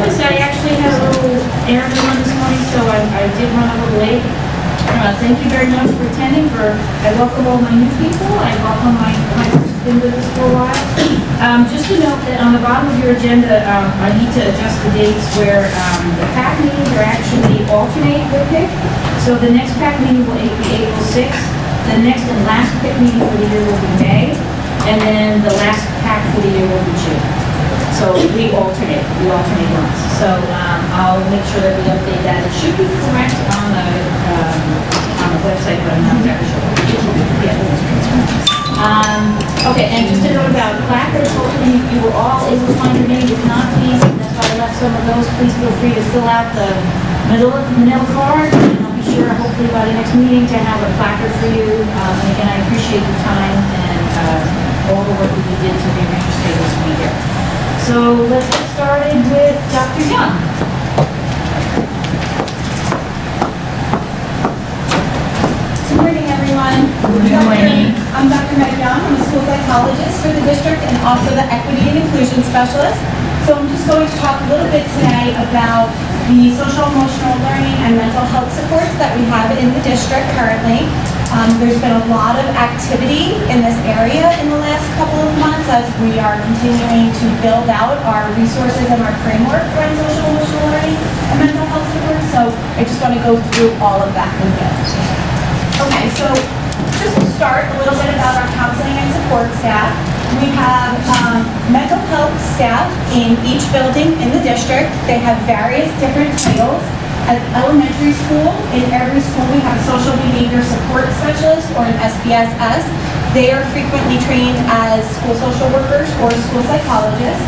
Yes, I actually had a little errand to run this morning, so I did run a little late. Thank you very much for attending. I welcome all my new people. I welcome my who's been with us for a while. Just to note that on the bottom of your agenda, I need to adjust the dates where the PAC meetings are actually alternate with PIC. So the next PAC meeting will be April 6th. The next and last PIC meeting for the year will be May. And then the last PAC for the year will be June. So we alternate months. So I'll make sure that we update that. It should be correct on the website, but I'm not exactly sure. Okay, and just a note about placards, hopefully you were all able to find your name. If not, please, that's why I left some of those. Please feel free to fill out the manila card, and I'll be sure, hopefully by the next meeting, to have a placard for you. And again, I appreciate your time and all the work that you did to be interested in to be here. So let's get started with Dr. Young. Good morning, everyone. Good morning. I'm Dr. Meg Young. I'm a school psychologist for the district and also the equity and inclusion specialist. So I'm just going to talk a little bit today about the social emotional learning and mental health supports that we have in the district currently. There's been a lot of activity in this area in the last couple of months as we are continuing to build out our resources and our framework for social emotional learning and mental health support. So I just want to go through all of that with you. Okay, so just to start a little bit about our counseling and support staff. We have mental health staff in each building in the district. They have various different titles. At elementary school, in every school we have a social behavior support specialist or an SPSS. They are frequently trained as school social workers or school psychologists.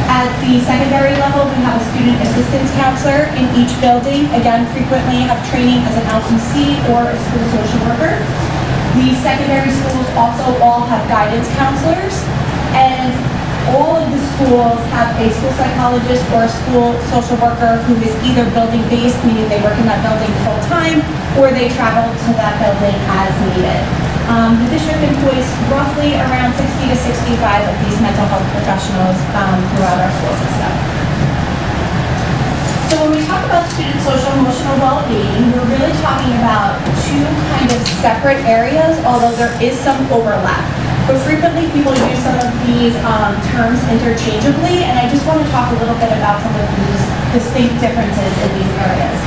At the secondary level, we have a student assistance counselor in each building. Again, frequently have training as an LPC or a school social worker. The secondary schools also all have guidance counselors, and all of the schools have a school psychologist or a school social worker who is either building-based, meaning they work in that building full-time, or they travel to that building as needed. The district employs roughly around 60 to 65 of these mental health professionals throughout our school system. So when we talk about student social emotional well-being, we're really talking about two kind of separate areas, although there is some overlap. But frequently people use some of these terms interchangeably, and I just want to talk a little bit about some of these distinct differences in these areas.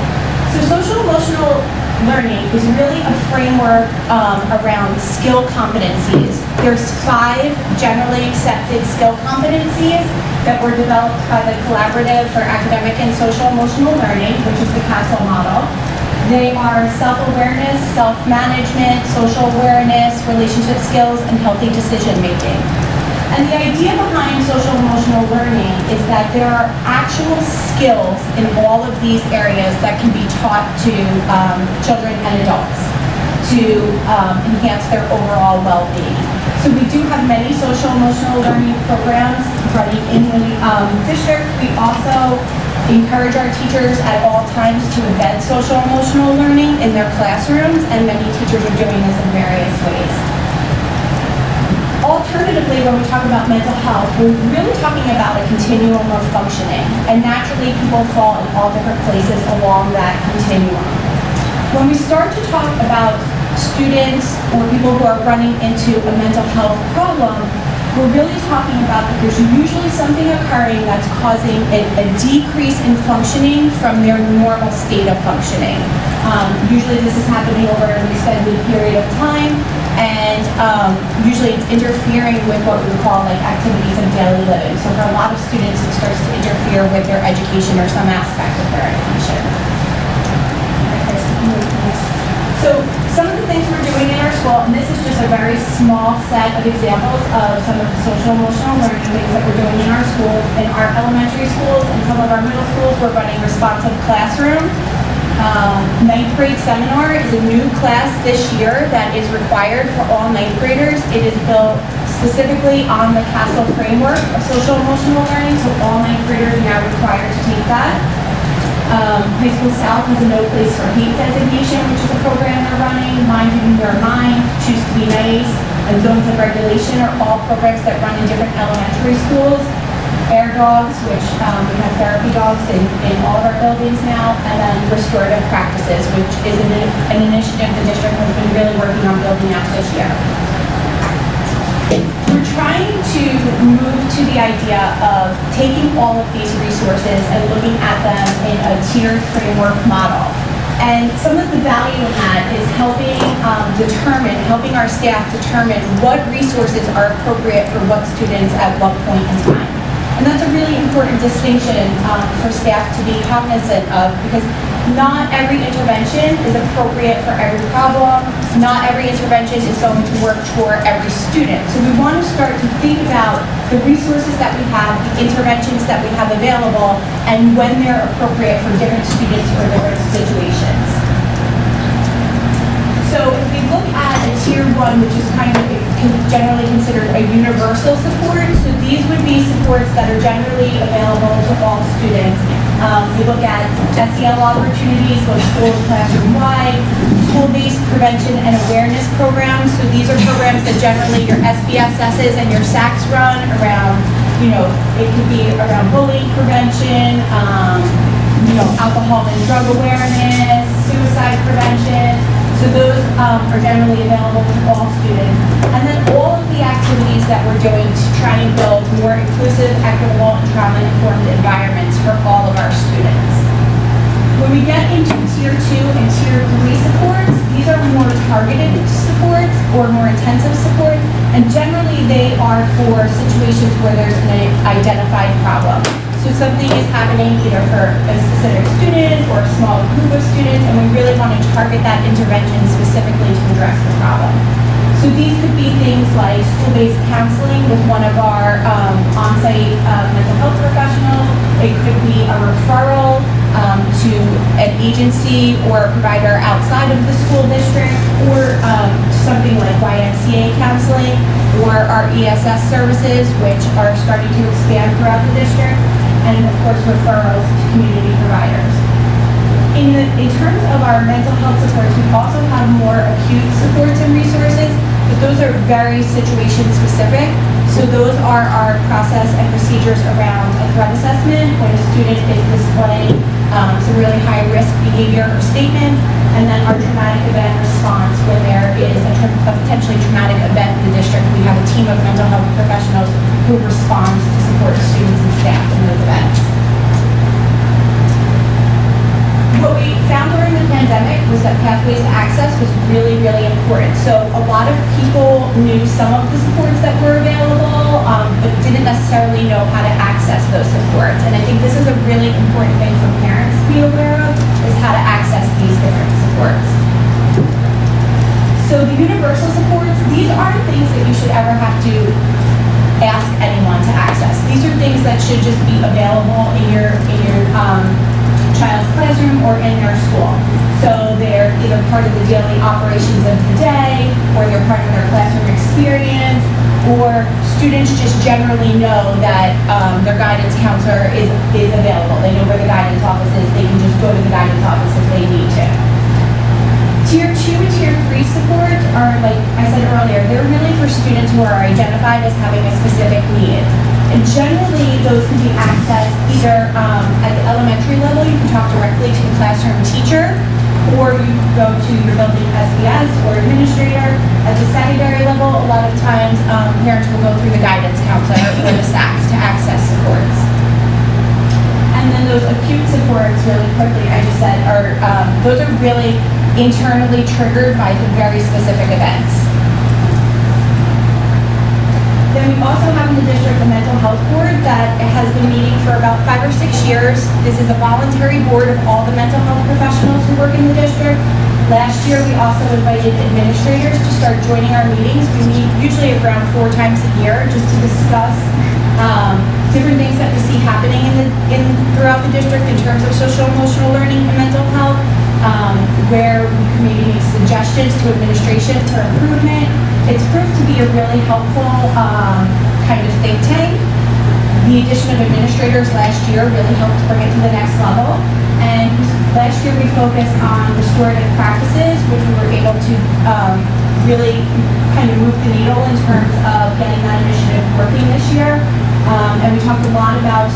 So social emotional learning is really a framework around skill competencies. There's 5 generally accepted skill competencies that were developed by the Collaborative for Academic and Social Emotional Learning, which is the CASEL model. They are self-awareness, self-management, social awareness, relationship skills, and healthy decision-making. And the idea behind social emotional learning is that there are actual skills in all of these areas that can be taught to children and adults to enhance their overall well-being. So we do have many social emotional learning programs running in the district. We also encourage our teachers at all times to embed social emotional learning in their classrooms, and many teachers are doing this in various ways. Alternatively, when we talk about mental health, we're really talking about a continuum of functioning, and naturally people fall in all different places along that continuum. When we start to talk about students or people who are running into a mental health problem, we're really talking about that there's usually something occurring that's causing a decrease in functioning from their normal state of functioning. Usually this is happening over an extended period of time, and usually it's interfering with what we would call like activities of daily living. So for a lot of students, it starts to interfere with their education or some aspect of their education. So some of the things we're doing in our school, and this is just a very small set of examples of some of the social emotional learning things that we're doing in our schools. In our elementary schools and some of our middle schools, we're running responsive classroom. 9th grade seminar is a new class this year that is required for all 9th graders. It is built specifically on the CASEL framework of social emotional learning, so all 9th graders are now required to take that. High School South has a No Place for Hate designation, which is a program they're running. Mind Your Mind, Choose to Be Nice, and Zones of Regulation are all programs that run in different elementary schools. Air dogs, which we have therapy dogs in all of our buildings now, and then Restorative Practices, which is an initiative the district has been really working on building out this year. We're trying to move to the idea of taking all of these resources and looking at them in a tiered framework model. And some of the value in that is helping our staff determine what resources are appropriate for what students at what point in time. And that's a really important distinction for staff to be cognizant of, because not every intervention is appropriate for every problem. Not every intervention is going to work for every student. So we want to start to think about the resources that we have, the interventions that we have available, and when they're appropriate for different students or different situations. So if we look at a tier 1, which is kind of generally considered a universal support, so these would be supports that are generally available to all students. We look at SEL opportunities, both school and classroom-wide, school-based prevention and awareness programs. So these are programs that generally your SBSSs and your SACs run around, it could be around bullying prevention, alcohol and drug awareness, suicide prevention. So those are generally available to all students. And then all of the activities that we're doing to try and build more inclusive, equitable, and trauma-informed environments for all of our students. When we get into tier 2 and tier 3 supports, these are more targeted supports or more intensive supports, and generally they are for situations where there's an identified problem. So something is happening either for a specific student or a small group of students, and we really want to target that intervention specifically to address the problem. So these could be things like school-based counseling with one of our on-site mental health professionals. It could be a referral to an agency or a provider outside of the school district, or something like YMCA counseling, or our ESS services, which are starting to expand throughout the district, and of course referrals to community providers. In terms of our mental health supports, we also have more acute supports and resources, but those are very situation specific. So those are our process and procedures around a threat assessment when a student is displaying some really high risk behavior or statements, and then our traumatic event response when there is a potentially traumatic event in the district. We have a team of mental health professionals who responds to support students and staff in those events. What we found during the pandemic was that pathways to access was really, really important. So a lot of people knew some of the supports that were available, but didn't necessarily know how to access those supports. And I think this is a really important thing for parents to be aware of, is how to access these different supports. So the universal supports, these aren't things that you should ever have to ask anyone to access. These are things that should just be available in your child's classroom or in their school. So they're either part of the daily operations of the day, or they're part of their classroom experience, or students just generally know that their guidance counselor is available. They know where the guidance office is. They can just go to the guidance office if they need to. Tier 2 and Tier 3 supports are, like I said earlier, they're really for students who are identified as having a specific need. And generally, those can be accessed either at the elementary level, you can talk directly to the classroom teacher, or you can go to your building SBS or administrator. At the secondary level, a lot of times parents will go through the guidance counselor or the SACs to access supports. And then those acute supports, really quickly, I just said, are those are really internally triggered by the very specific events. Then we also have in the district a mental health board that has been meeting for about 5 or 6 years. This is a voluntary board of all the mental health professionals who work in the district. Last year, we also invited administrators to start joining our meetings. We meet usually around 4 times a year just to discuss different things that we see happening throughout the district in terms of social emotional learning and mental health, where we can maybe make suggestions to administration for improvement. It's proved to be a really helpful kind of think tank. The addition of administrators last year really helped bring it to the next level. And last year we focused on restorative practices, which we were able to really kind of move the needle in terms of getting that initiative working this year. And we talked a lot about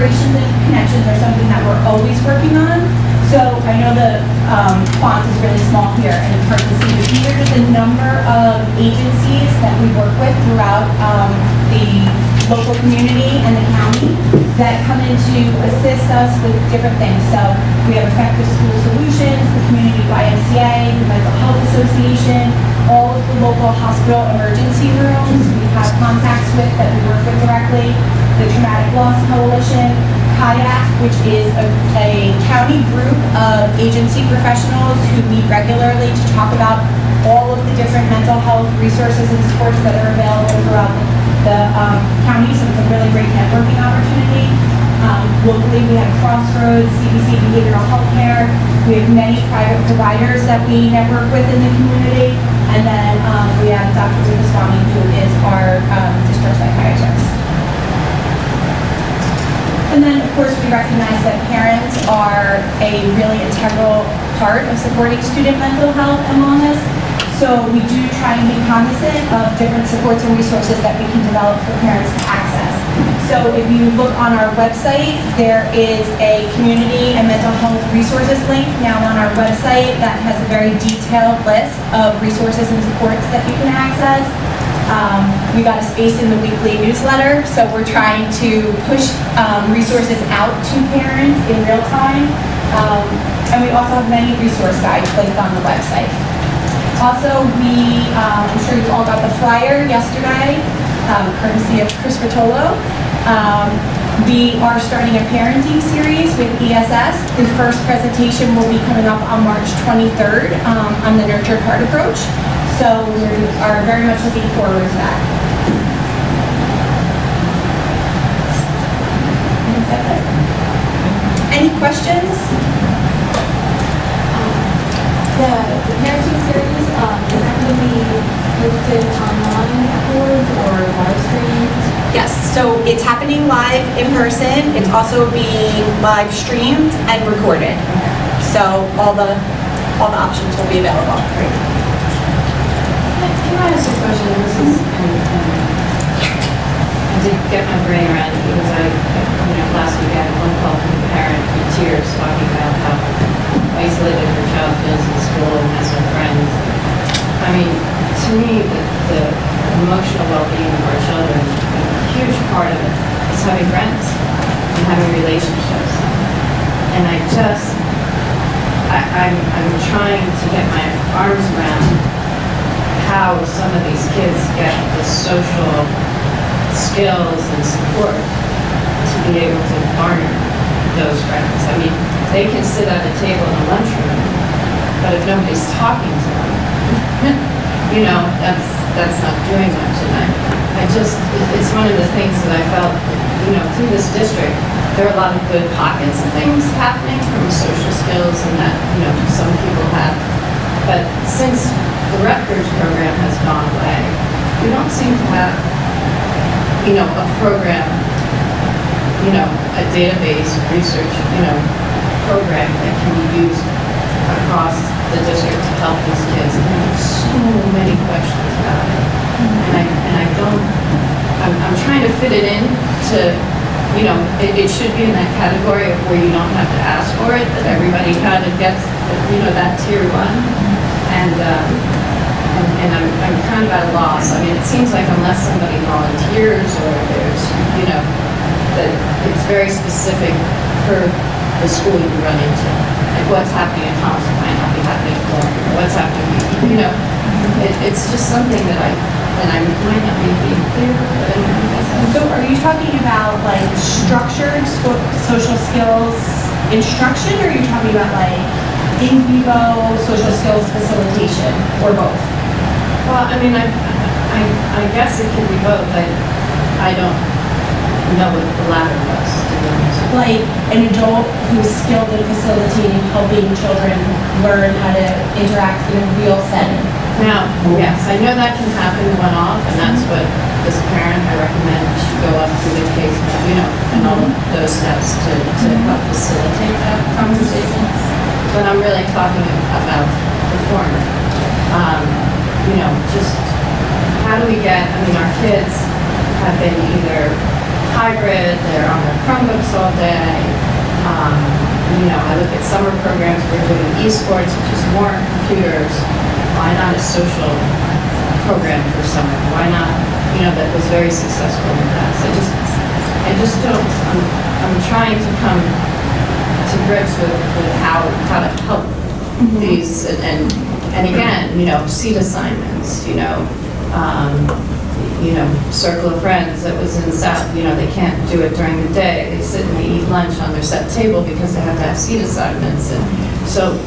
collaborations and connections are something that we're always working on. So I know the font is really small here and it's hard to see, but these are just a number of agencies that we work with throughout the local community and the county that come in to assist us with different things. So we have Effective School Solutions, the Community YMCA, the Mental Health Association, all of the local hospital emergency rooms we have contacts with that we work with directly, the Traumatic Loss Coalition, Kayak, which is a county group of agency professionals who meet regularly to talk about all of the different mental health resources and supports that are available throughout the county, so it's a really great networking opportunity. Locally, we have Crossroads, CBC Behavioral Health Care. We have many private providers that we network with in the community. And then we have Dr. Swami, who is our district psychiatrist. And then, of course, we recognize that parents are a really integral part of supporting student mental health and wellness. So we do try and be cognizant of different supports and resources that we can develop for parents to access. So if you look on our website, there is a community and mental health resources link now on our website that has a very detailed list of resources and supports that you can access. We got a space in the weekly newsletter, so we're trying to push resources out to parents in real time. And we also have many resource guides linked on the website. Also, I'm sure you all got the flyer yesterday, courtesy of Chris Bertolo. We are starting a parenting series with ESS. The first presentation will be coming up on March 23rd on the Nurture Part approach. So we are very much looking forward to that. Any questions? The parenting series, is that going to be posted online afterwards or live streamed? Yes, so it's happening live in person. It's also being live streamed and recorded. So all the options will be available. Can I ask a question? This is, I did get my brain around it because last week I had a phone call from a parent in tears talking about how isolated her child feels in school and has no friends. I mean, to me, the emotional well-being of our children, a huge part of it is having friends and having relationships. And I'm trying to get my arms around how some of these kids get the social skills and support to be able to garner those friends. I mean, they can sit at a table in a lunchroom, but if nobody's talking to them, that's not doing much. And it's one of the things that I felt, through this district, there are a lot of good pockets of things happening from social skills and that, some people have. But since the Rutgers program has gone away, we don't seem to have, a program, a database research, program that can be used across the district to help these kids. And there's so many questions about it. And I'm trying to fit it in to, it should be in that category of where you don't have to ask for it, that everybody kind of gets, that tier 1. And I'm kind of at a loss. I mean, it seems like unless somebody volunteers or there's, that it's very specific per the school you run into. Like what's happening at Thompson might not be happening at Florida. What's happening, it's just something that I might not be being clear, but I guess So are you talking about like structured social skills instruction, or are you talking about like in vivo social skills facilitation, or both? Well, I mean, I guess it can be both. I don't know what the latter was, to be honest. Like an adult who's skilled in facilitating, helping children learn how to interact in a real setting. Now, yes, I know that can happen one-off, and that's what this parent, I recommend, should go up through the case, and all of those steps to help facilitate that conversation. But I'm really talking about the former. Just how do we get, our kids have been either hybrid, they're on their Chromebooks all day. I look at summer programs, we're doing esports, which is more computers. Why not a social program for summer? Why not, that was very successful in the past. I just don't, I'm trying to come to grips with how to help these, and again, seat assignments, circle of friends that was in South, they can't do it during the day. They sit and they eat lunch on their set table because they have to have seat assignments. And so,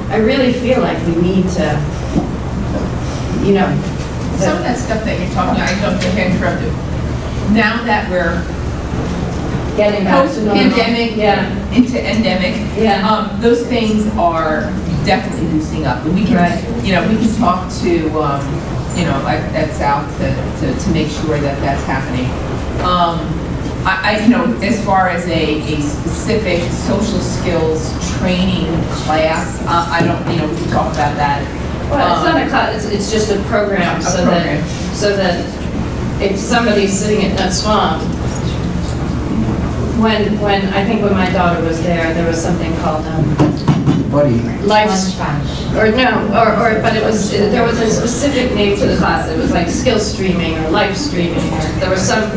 I really feel like we need to, Some of that stuff that you're talking about, I don't think I interrupted. Now that we're getting back to normal. post-pandemic Yeah. into endemic, Yeah. those things are definitely loosening up. And we can, Right. we can talk to, like at South to make sure that that's happening. As far as a specific social skills training class, I don't, we can talk about that. Well, it's not a class, it's just a program, so program. that if somebody's sitting at Nut Swamp, when I think when my daughter was there was something called Buddy. life, but there was a specific name to the class. It was like skill streaming or life streaming, or there was some,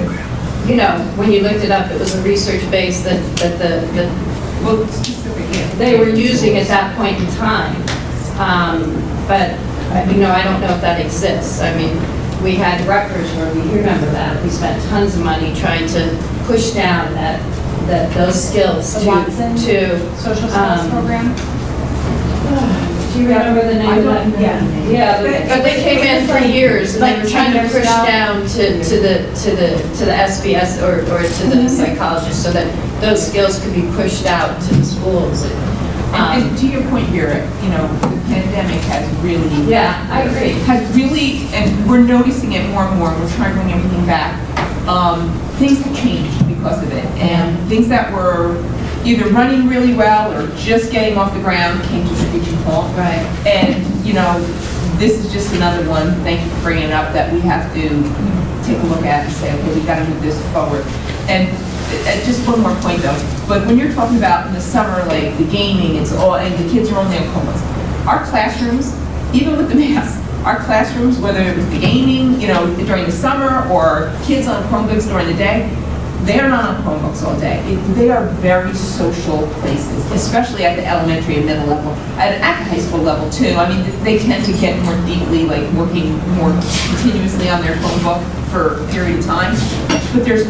when you looked it up, it was a research base that Well, specific, yeah. they were using at that point in time. But, I don't know if that exists. I mean, we had Rutgers where you remember that. We spent tons of money trying to push down those skills The Watson to social skills program. do you remember the name of that? Yeah, but they came in for years and they were trying to push down to the SBS or to the psychologist so that those skills could be pushed out to the schools. And to your point, Vera, the pandemic has really... Yeah, I agree. Has really, and we're noticing it more and more, we're trying to bring everything back. Things have changed because of it. And things that were either running really well or just getting off the ground came to a screeching halt. Right. And, this is just another one, thank you for bringing it up, that we have to take a look at and say, okay, we've got to move this forward. And just one more point though, but when you're talking about in the summer, like the gaming, and the kids are only on Chromebooks. Our classrooms, even with the masks, our classrooms, whether it was the gaming, during the summer or kids on Chromebooks during the day, they are not on Chromebooks all day. They are very social places, especially at the elementary and middle level, at the high school level too. I mean, they tend to get more deeply, like working more continuously on their Chromebook for a period of time. But there's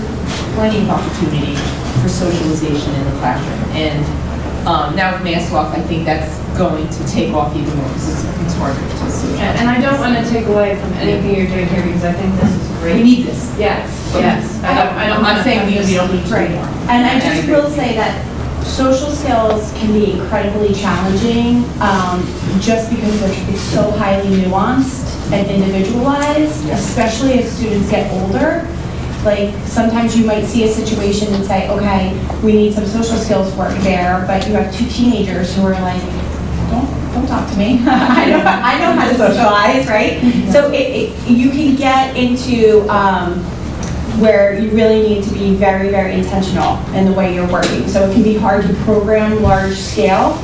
plenty of opportunity for socialization in the classroom. And now with masks off, I think that's going to take off even more because it's harder to socialize. And I don't want to take away from anything you're doing here because I think this is great. We need this. Yes. I'm not saying we don't need to do more. And I just will say that social skills can be incredibly challenging just because it's so highly nuanced and individualized, especially as students get older. Like sometimes you might see a situation and say, okay, we need some social skills work there, but you have two teenagers who are like, don't talk to me. I know how to socialize, right? So you can get into where you really need to be very, very intentional in the way you're working. So it can be hard to program large scale,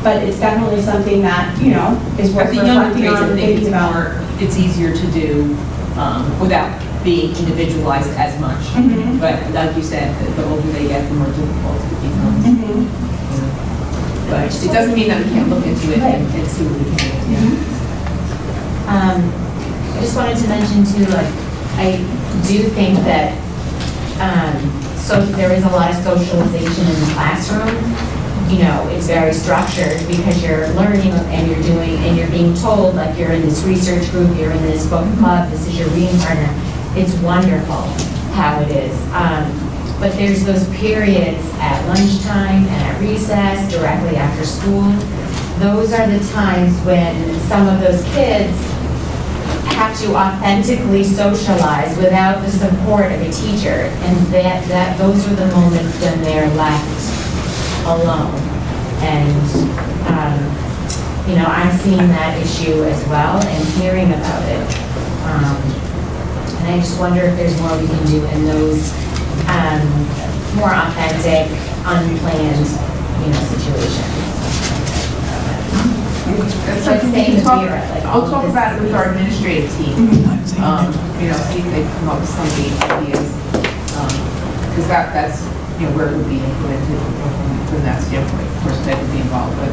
but it's definitely something that, is worth At the younger reflecting grades, on I and think thinking about. it's easier to do without being individualized as much. But like you said, the older they get, the more difficult it becomes. But it doesn't mean that we can't look into it and see what we can do. I just wanted to mention too, I do think that so there is a lot of socialization in the classroom. It's very structured because you're learning and you're being told, like, you're in this research group, you're in this book club, this is your reading partner. It's wonderful how it is. But there's those periods at lunchtime and at recess, directly after school. Those are the times when some of those kids have to authentically socialize without the support of a teacher. And those are the moments when they're left alone. And, I'm seeing that issue as well and hearing about it. And I just wonder if there's more we can do in those more authentic, unplanned, situations. It's Like saying we'll the beer, like all we'll of talk this about it with is- our administrative team. See if they come up with some of the ideas. Because that's, where it would be implemented from that standpoint. Of course, that would be involved, but,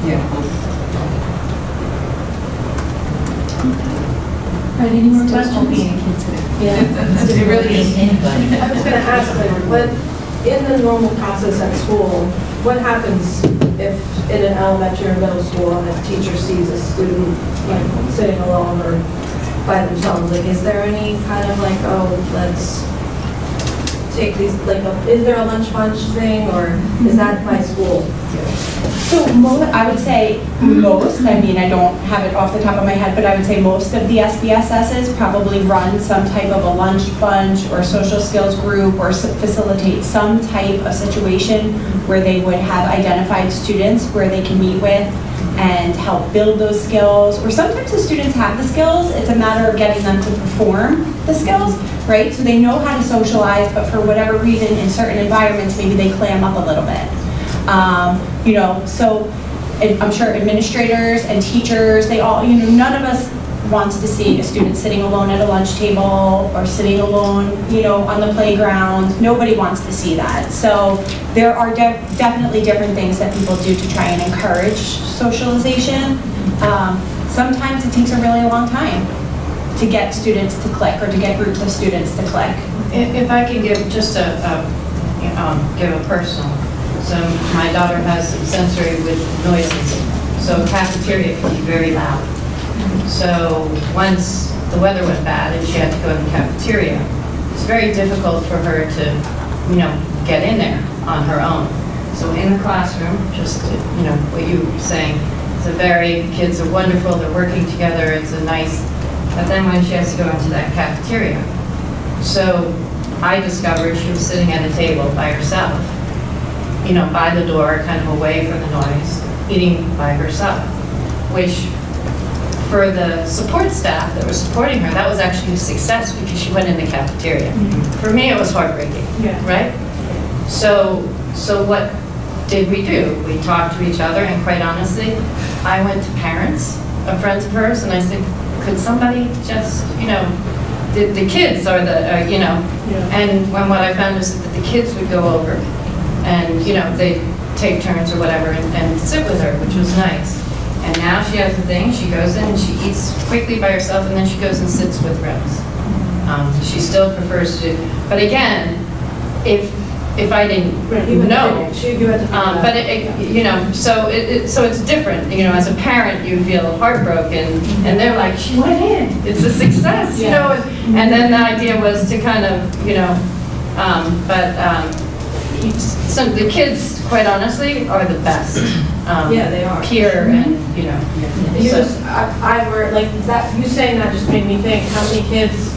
yeah. Any more Just questions? being a kid today. Yeah. It really is. I was gonna ask, what, in the normal process at school, what happens if in an elementary or middle school, and a teacher sees a student, sitting alone or by themselves? Like, is there any kind of like, oh, let's take these, is there a lunch bunch thing, or is that by school? So I would say most, I mean, I don't have it off the top of my head, but I would say most of the SBSSs probably run some type of a lunch bunch or social skills group or facilitate some type of situation where they would have identified students where they can meet with and help build those skills. Or sometimes the students have the skills, it's a matter of getting them to perform the skills, right? So they know how to socialize, but for whatever reason, in certain environments, maybe they clam up a little bit. So I'm sure administrators and teachers, they all, none of us wants to see a student sitting alone at a lunch table or sitting alone, on the playground. Nobody wants to see that. So there are definitely different things that people do to try and encourage socialization. Sometimes it takes a really long time to get students to click or to get groups of students to click. If I could give just give a personal. So my daughter has some sensory with noises. So cafeteria can be very loud. So once the weather went bad and she had to go in the cafeteria, it's very difficult for her to, get in there on her own. So in the classroom, just, what you were saying, the kids are wonderful, they're working together, it's a nice, but then when she has to go into that cafeteria, so I discovered she was sitting at a table by herself, by the door, kind of away from the noise, eating by herself, which for the support staff that was supporting her, that was actually a success because she went in the cafeteria. For me, it was heartbreaking, right? So what did we do? We talked to each other, and quite honestly, I went to parents of friends of hers, and I said, could somebody just, the kids are and what I found is that the kids would go over and, they'd take turns or whatever and sit with her, which was nice. And now she has the thing, she goes in and she eats quickly by herself, and then she goes and sits with friends. She still prefers to, but again, if I didn't know, but so it's different. As a parent, you feel heartbroken, and they're like, she went in, it's a success, and then the idea was to kind of, so the kids, quite honestly, are the best. They are. Pure and, I were like that. You saying that just made me think how many kids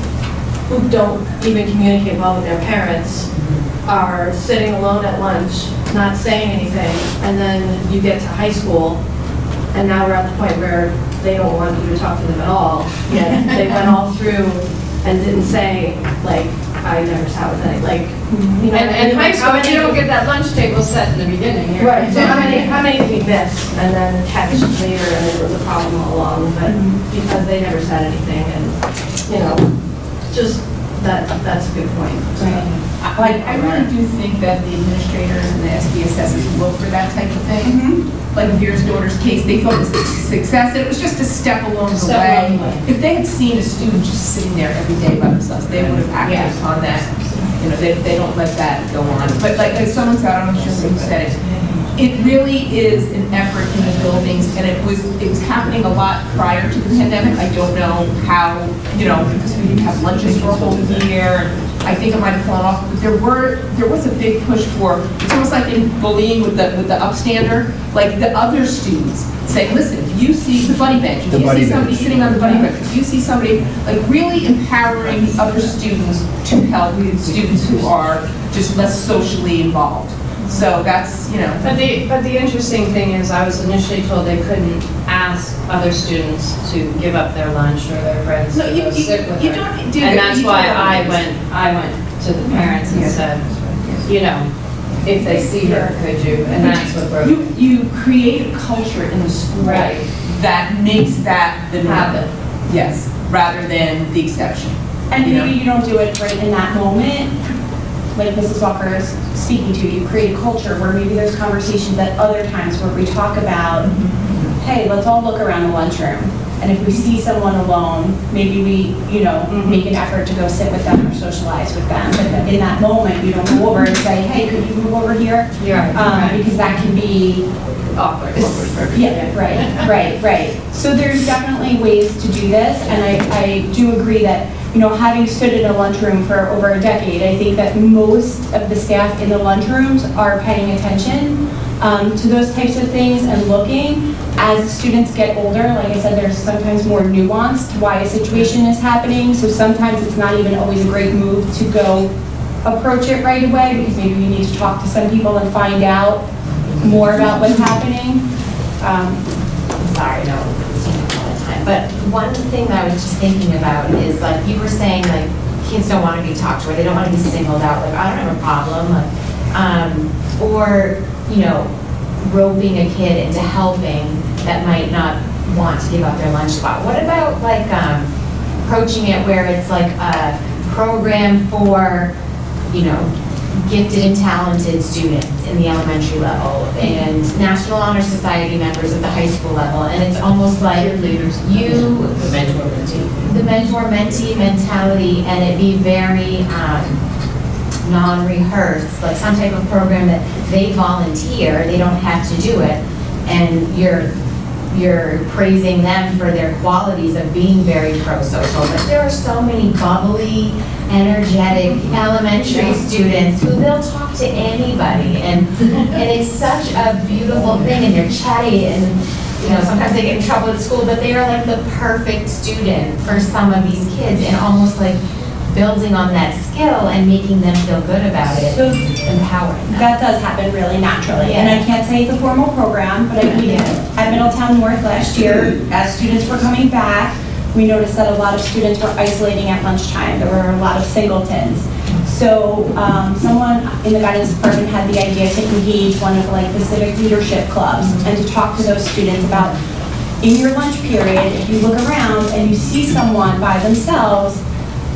who don't even communicate well with their parents are sitting alone at lunch, not saying anything, and then you get to high school, and now we're at the point where they don't want you to talk to them at all. Yet they went all through and didn't say I never sat with any and high school, you don't get that lunch table set in the beginning. Right, so how many did we miss and then catch later and it was a problem all along, but because they never said anything and, just that's a good point. I really do think that the administrators and the SBSSs look for that type of thing. Like in Vera's daughter's case, they thought it was a success, and it was just a step along the way. If they had seen a student just sitting there every day by themselves, they would have acted upon that. They don't let that go on. But as someone said, I'm not sure who said it, it really is an effort in the buildings, and it was happening a lot prior to the pandemic. I don't know how, because we didn't have lunches for a whole year. I think it might have fallen off, but there was a big push for, it's almost like in bullying with the upstander, like the other students saying, listen, if you see the buddy bench, if you see somebody sitting on the buddy bench, if you see somebody, really empowering the other students to help students who are just less socially involved. So that's, But the interesting thing is I was initially told they couldn't ask ask other students to give up their lunch or their friends No, to you go sit with you her. don't do And it. that's You why do it. I went to the parents and said, you know, if they see her, could you? And that's what broke it. You create a culture in the school Right. that makes that the norm. Habit. Yes, rather than the exception. And You know? maybe you don't do it right in that moment, like Mrs. Walker is speaking to. You create a culture where maybe there's conversations at other times where we talk about, hey, let's all look around the lunchroom. And if we see someone alone, maybe we, make an effort to go sit with them or socialize with them. But in that moment, you don't go over and say, hey, could you move over here? Right. Because that can be Awkward. yeah, right. So there's definitely ways to do this, and I do agree that, having stood in a lunchroom for over a decade, I think that most of the staff in the lunchrooms are paying attention to those types of things and looking. As students get older, like I said, there's sometimes more nuance to why a situation is happening, so sometimes it's not even always a great move to go approach it right away, because maybe you need to talk to some people and find out more about what's happening. Sorry, no, it's all the time. But one thing that I was just thinking about is, like, you were saying, like, kids don't want to be talked to, or they don't want to be singled out, like, I don't have a problem, like, or, roping a kid into helping that might not want to give up their lunch spot. What about, like, approaching it where it's like a program for, gifted and talented students in the elementary level and National Honor Society members at the high school level, and it's almost like the mentor-mentee mentality, and it be very non-rehearsed, like some type of program that they volunteer, they don't have to do it, and you're praising them for their qualities of being very pro-social. But there are so many bubbly, energetic elementary students who they'll talk to anybody, and it's such a beautiful thing, and they're chatty, and sometimes they get in trouble at school, but they are like the perfect student for some of these kids, and almost like building on that skill and making them feel good about it, So empowering them. that does happen really naturally. And I can't say it's a formal program, but I did at Middletown North last year, as students were coming back, we noticed that a lot of students were isolating at lunchtime. There were a lot of singletons. So someone in the guidance department had the idea to engage one of like the civic leadership clubs and to talk to those students about, in your lunch period, if you look around and you see someone by themselves,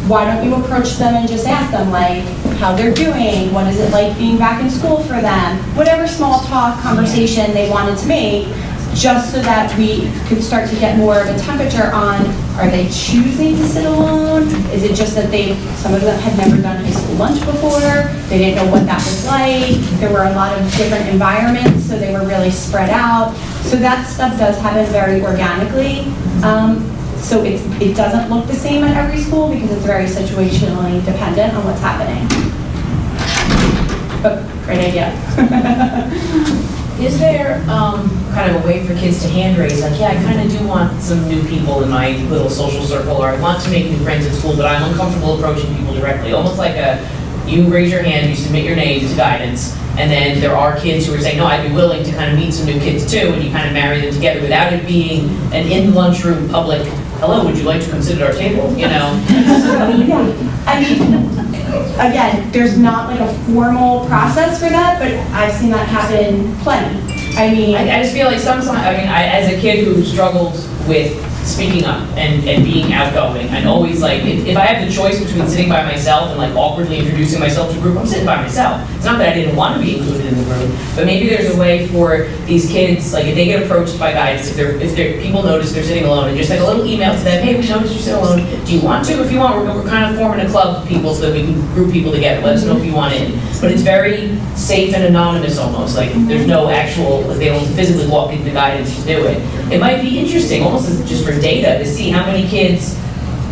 why don't you approach them and just ask them, like, how they're doing? What is it like being back in school for them? Whatever small talk conversation they wanted to make, just so that we could start to get more of a temperature on, are they choosing to sit alone? Is it just that some of them had never done high school lunch before? They didn't know what that was like. There were a lot of different environments, so they were really spread out. So that stuff does happen very organically. So it doesn't look the same at every school because it's very situationally dependent on what's happening. But great idea. Is there kind of a way for kids to hand raise, like, yeah, I kind of do want some new people in my little social circle, or I want to make new friends at school, but I'm uncomfortable approaching people directly? Almost like you raise your hand, you submit your name to guidance, and then there are kids who are saying, no, I'd be willing to kind of meet some new kids too, and you kind of marry them together without it being an in-lunchroom public, hello, would you like to consider our table, Yeah, I mean, again, there's not like a formal process for that, but I've seen that happen plenty. I mean, I just feel like sometimes, as a kid who struggled with speaking up and being outgoing, and always like, if I have the choice between sitting by myself and like awkwardly introducing myself to a group, I'm sitting by myself. It's not that I didn't want to be included in the group, but maybe there's a way for these kids, like if they get approached by guides, if people notice they're sitting alone, and just like a little email to them, hey, we noticed you're sitting alone. Do you want to? If you want, we're kind of forming a club of people so that we can group people together. Let us know if you want in. But it's very safe and anonymous almost. Like there's no actual, like they don't physically walk into guidance to do it. It might be interesting, almost as just for data, to see how many kids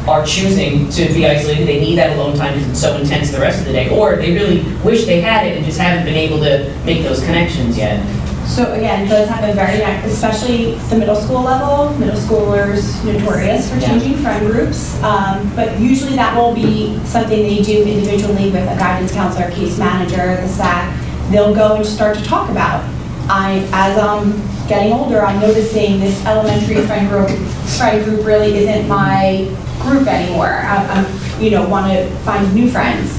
are choosing to be isolated. They need that alone time because it's so intense the rest of the day, or they really wish they had it and just haven't been able to make those connections yet. so again, those happen very, especially the middle school level. Middle schoolers notorious for changing friend groups, but usually that will be something they do individually with a guidance counselor, case manager, the SAC. They'll go and start to talk about, as getting older, I'm noticing this elementary friend group really isn't my group anymore. I'm want to find new friends.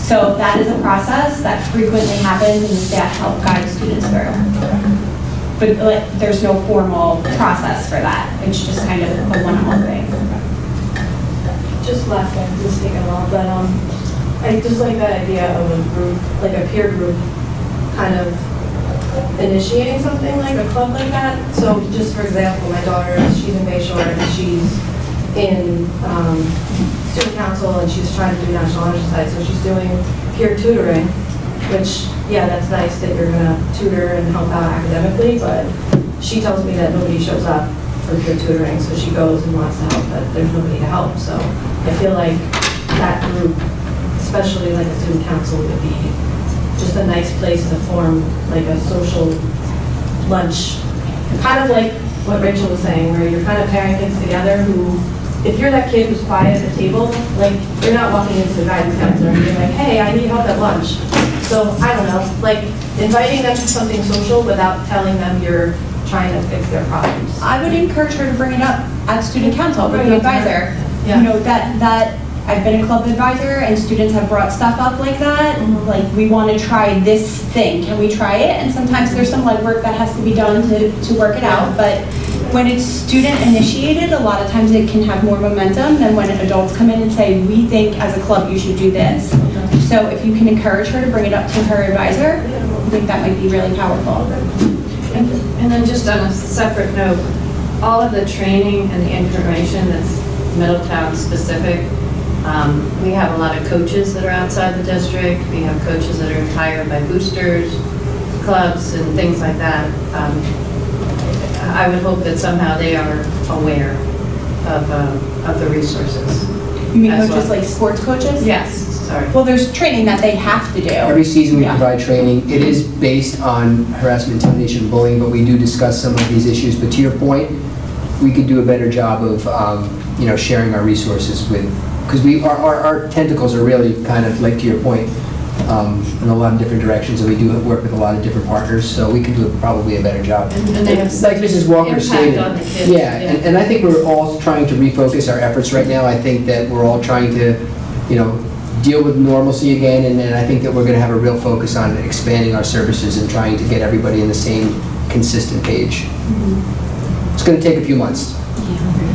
So that is a process that frequently happens, and the staff help guide students through. But there's no formal process for that. It's just kind of a one-on-one thing. Just last thing, just taking a while, but I just like that idea of a group, like a peer group, kind of initiating something like a club like that. So just for example, my daughter, she's in Bayshore and she's in student council and she's trying to do National Honor Society, so she's doing peer tutoring, which, yeah, that's nice that you're gonna tutor and help out academically, but she tells me that nobody shows up for peer tutoring, so she goes and wants to help, but there's nobody to help. So I feel like that group, especially like a student council, would be just a nice place to form like a social lunch, kind of like what Rachel was saying, where you're kind of pairing kids together who, if you're that kid who's quiet at the table, like you're not walking into the guidance counselor and being like, hey, I need help at lunch. So I don't know, like inviting them to something social without telling them you're trying to fix their problems. I would encourage her to bring it up at student council with the advisor. Yeah. That I've been a club advisor and students have brought stuff up like that. Like, we want to try this thing. Can we try it? And sometimes there's some legwork that has to be done to work it out. But when it's student initiated, a lot of times it can have more momentum than when adults come in and say, we think as a club you should do this. So if you can encourage her to bring it up to her advisor, I think that might be really powerful. And then just on a separate note, all of the training and the information that's Middletown specific, we have a lot of coaches that are outside the district. We have coaches that are hired by boosters, clubs, and things like that. I would hope that somehow they are aware of the resources. You mean as coaches well. like sports coaches? Yes, sorry. Well, there's training that they have to do. Every season we Yeah. provide training. It is based on harassment, intimidation, bullying, but we do discuss some of these issues. But to your point, we could do a better job of, sharing our resources with, because our tentacles are really kind of, like to your point, in a lot of different directions, and we do work with a lot of different partners, so we can do probably a better job. And they have Like Mrs. Walker impact stated. on the kids. Yeah, and I think we're all trying to refocus our efforts right now. I think that we're all trying to, deal with normalcy again, and then I think that we're going to have a real focus on expanding our services and trying to get everybody in the same consistent page. It's going to take a few months.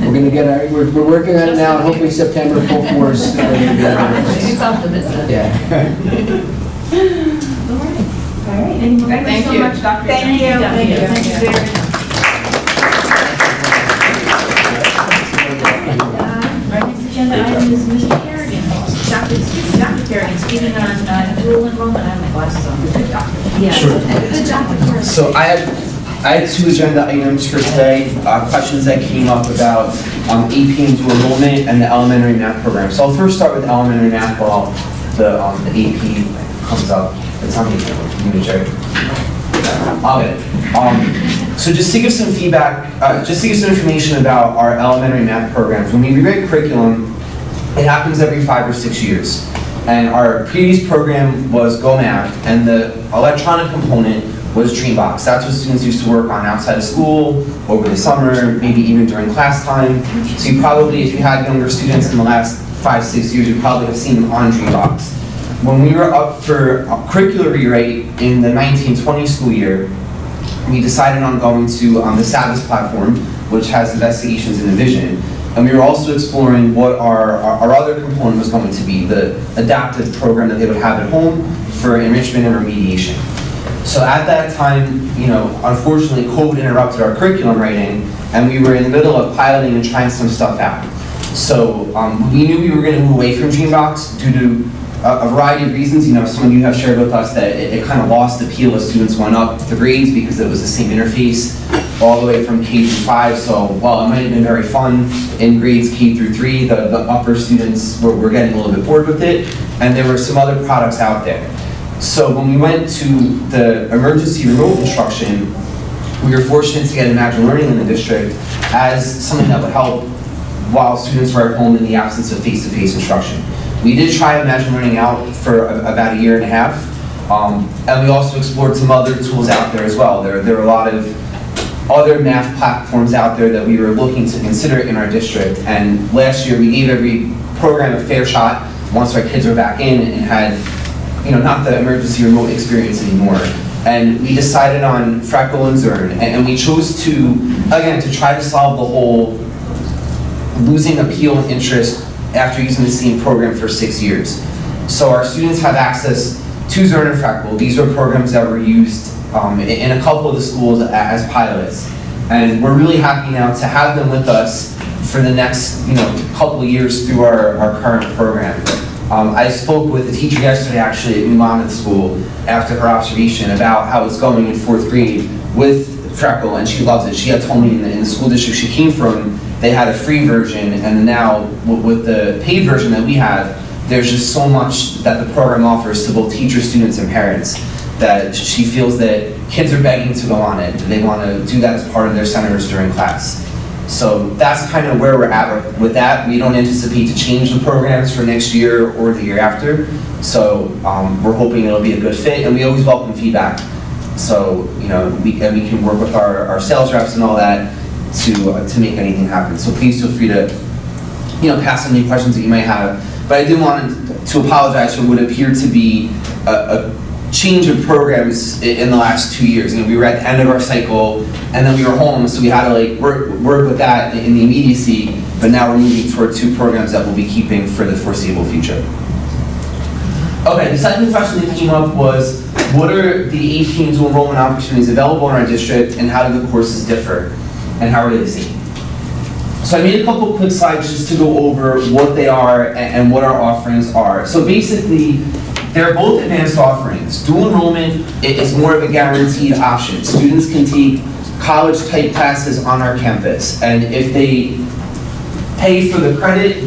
We're going to get we're working on it now, and hopefully September, full force. It's optimistic. Yeah. All right. Any more? Thank so you. much, Dr. Thank you. Thank you. Thank you very much. Our next agenda item is Mr. Kerrigan. Dr. Kerrigan, speaking on dual enrollment. I have my glasses on. Good doctor. Yeah. Sure. Good doctor. So I had two agenda items for today, questions that came up about AP and dual enrollment and the elementary math program. So I'll first start with elementary math while the AP comes up. It's on I'll get it. So just to give some feedback, just to give some information about our elementary math programs. When we rewrite curriculum, it happens every 5 or 6 years. And our previous program was Go Math, and the electronic component was Dreambox. That's what students used to work on outside of school, over the summer, maybe even during class time. So you probably, if you had younger students in the last 5-6 years, you probably have seen them on Dreambox. When we were up for a curricular rewrite in the 1920 school year, we decided on going to the SAVIS platform, which has investigations in division. And we were also exploring what our other component was going to be, the adaptive program that they would have at home for enrichment and remediation. So at that time, unfortunately, COVID interrupted our curriculum writing, and we were in the middle of piloting and trying some stuff out. So we knew we were going to move away from Dreambox due to a variety of reasons. Some of you have shared with us that it kind of lost appeal as students went up the grades because it was the same interface all the way from K through 5. So while it might have been very fun in grades K through 3, the upper students were getting a little bit bored with it, and there were some other products out there. So when we went to the emergency remote instruction, we were fortunate to get Imagine Learning in the district as something that would help while students were at home in the absence of face-to-face instruction. We did try Imagine Learning out for about 1.5 years, and we also explored some other tools out there as well. There are a lot of other math platforms out there that we were looking to consider in our district. And last year, we gave every program a fair shot once our kids were back in and had, not the emergency remote experience anymore. And we decided on Freckle and Zern, and we chose to, again, to try to solve the whole losing appeal and interest after using the same program for 6 years. So our students have access to Zern and Freckle. These are programs that were used in a couple of the schools as pilots. And we're really happy now to have them with us for the next couple of years through our current program. I spoke with a teacher yesterday actually at New Monmouth School after her observation about how it's going in 4th grade with Freckle, and she loves it. She had told me in the school district she came from, they had a free version, and now with the paid version that we have, there's just so much that the program offers to both teachers, students, and parents that she feels that kids are begging to go on it. They want to do that as part of their centers during class. So that's kind of where we're at with that. We don't anticipate to change the programs for next year or the year after. So we're hoping it'll be a good fit, and we always welcome feedback. So we can work with our sales reps and all that to make anything happen. So please feel free to pass on any questions that you might have. But I did want to apologize for what appeared to be a change of programs in the last 2 years. We were at the end of our cycle, and then we were home, so we had to work with that in the immediacy. But now we're moving toward 2 programs that we'll be keeping for the foreseeable future. Okay, the second question that came up was, what are the AP and dual enrollment opportunities available in our district, and how do the courses differ, and how are they the same? So I made a couple quick slides just to go over what they are and what our offerings are. So basically, they're both advanced offerings. Dual enrollment is more of a guaranteed option. Students can take college-type classes on our campus, and if they pay for the credit,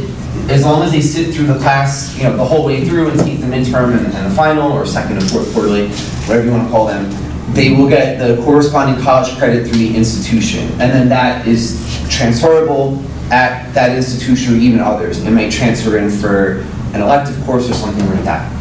as long as they sit through the class, the whole way through and take the midterm and the final, or second and fourth quarterly, whatever you want to call them, they will get the corresponding college credit through the institution, and then that is transferable at that institution or even others. It may transfer in for an elective course or something like that.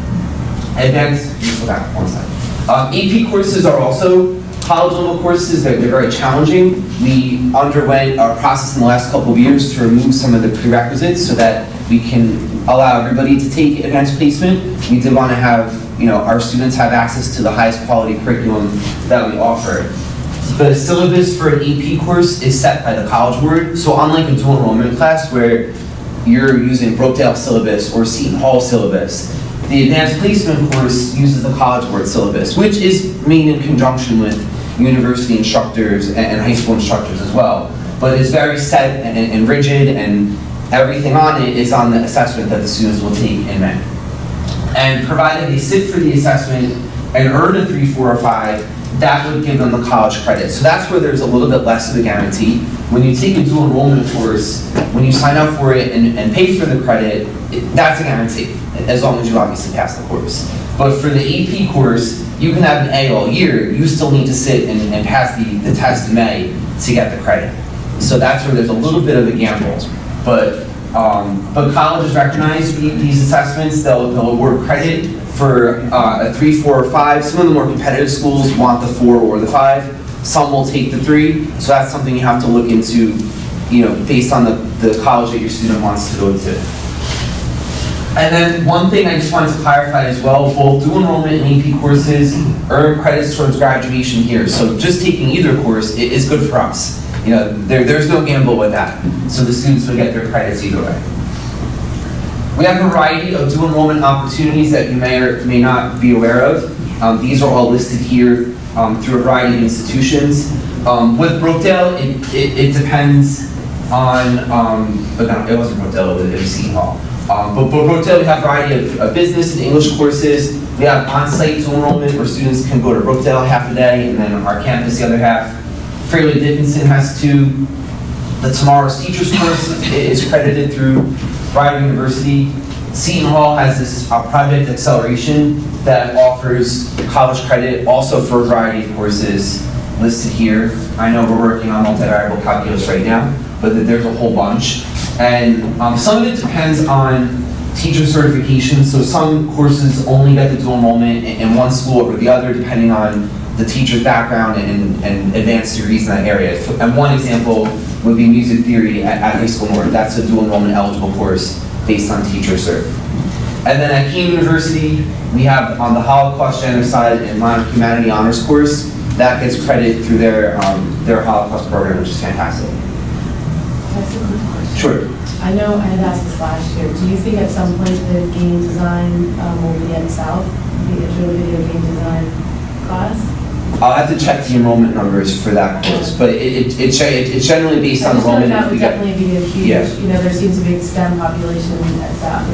Advanced, just go back one second. AP courses are also college level courses. They're very challenging. We underwent a process in the last couple of years to remove some of the prerequisites so that we can allow everybody to take advanced placement. We did want to have our students have access to the highest quality curriculum that we offer. The syllabus for an AP course is set by the College Board. So unlike a dual enrollment class where you're using Brookdale syllabus or Seton Hall syllabus, the advanced placement course uses the College Board syllabus, which is made in conjunction with university instructors and high school instructors as well. But it's very set and rigid, and everything on it is on the assessment that the students will take in May. And provided they sit for the assessment and earn a 3, 4, or 5, that would give them the college credit. So that's where there's a little bit less of a guarantee. When you take a dual enrollment course, when you sign up for it and pay for the credit, that's a guarantee, as long as you obviously pass the course. But for the AP course, you can have an A all year, you still need to sit and pass the test in May to get the credit. So that's where there's a little bit of a gamble. But colleges recognize these assessments. They'll award credit for a 3, 4, or 5. Some of the more competitive schools want the 4 or the 5. Some will take the 3. So that's something you have to look into, based on the college that your student wants to go to. And then one thing I just wanted to clarify as well, both dual enrollment and AP courses earn credits towards graduation here. So just taking either course is good for us. There's no gamble with that. So the students will get their credits either way. We have a variety of dual enrollment opportunities that you may or may not be aware of. These are all listed here through a variety of institutions. With Brookdale, it depends on, it wasn't Brookdale, it was Seton Hall. But Brookdale, we have a variety of business and English courses. We have on-site dual enrollment where students can go to Brookdale half a day and then our campus the other half. Fairleigh Dickinson has 2. The Tomorrow's Teachers course is credited through Rider University. Seton Hall has this project acceleration that offers college credit also for a variety of courses listed here. I know we're working on multivariable calculus right now, but there's a whole bunch. And some of it depends on teacher certification. So some courses only get the dual enrollment in one school over the other, depending on the teacher's background and advanced degrees in that area. And one example would be music theory at High School North. That's a dual enrollment eligible course based on teacher cert. And then at Kean University, we have on the Holocaust, Genocide, and Modern Humanity Honors course. That gets credit through their Holocaust program, which is fantastic. That's a good question. Sure. I know I had asked this last year. Do you think at some point the game design will be at South, the intro video game design class? I'll have to check the enrollment numbers for that course, but it's generally based on enrollment. That would definitely be a huge, Yeah. there seems to be a STEM population at South,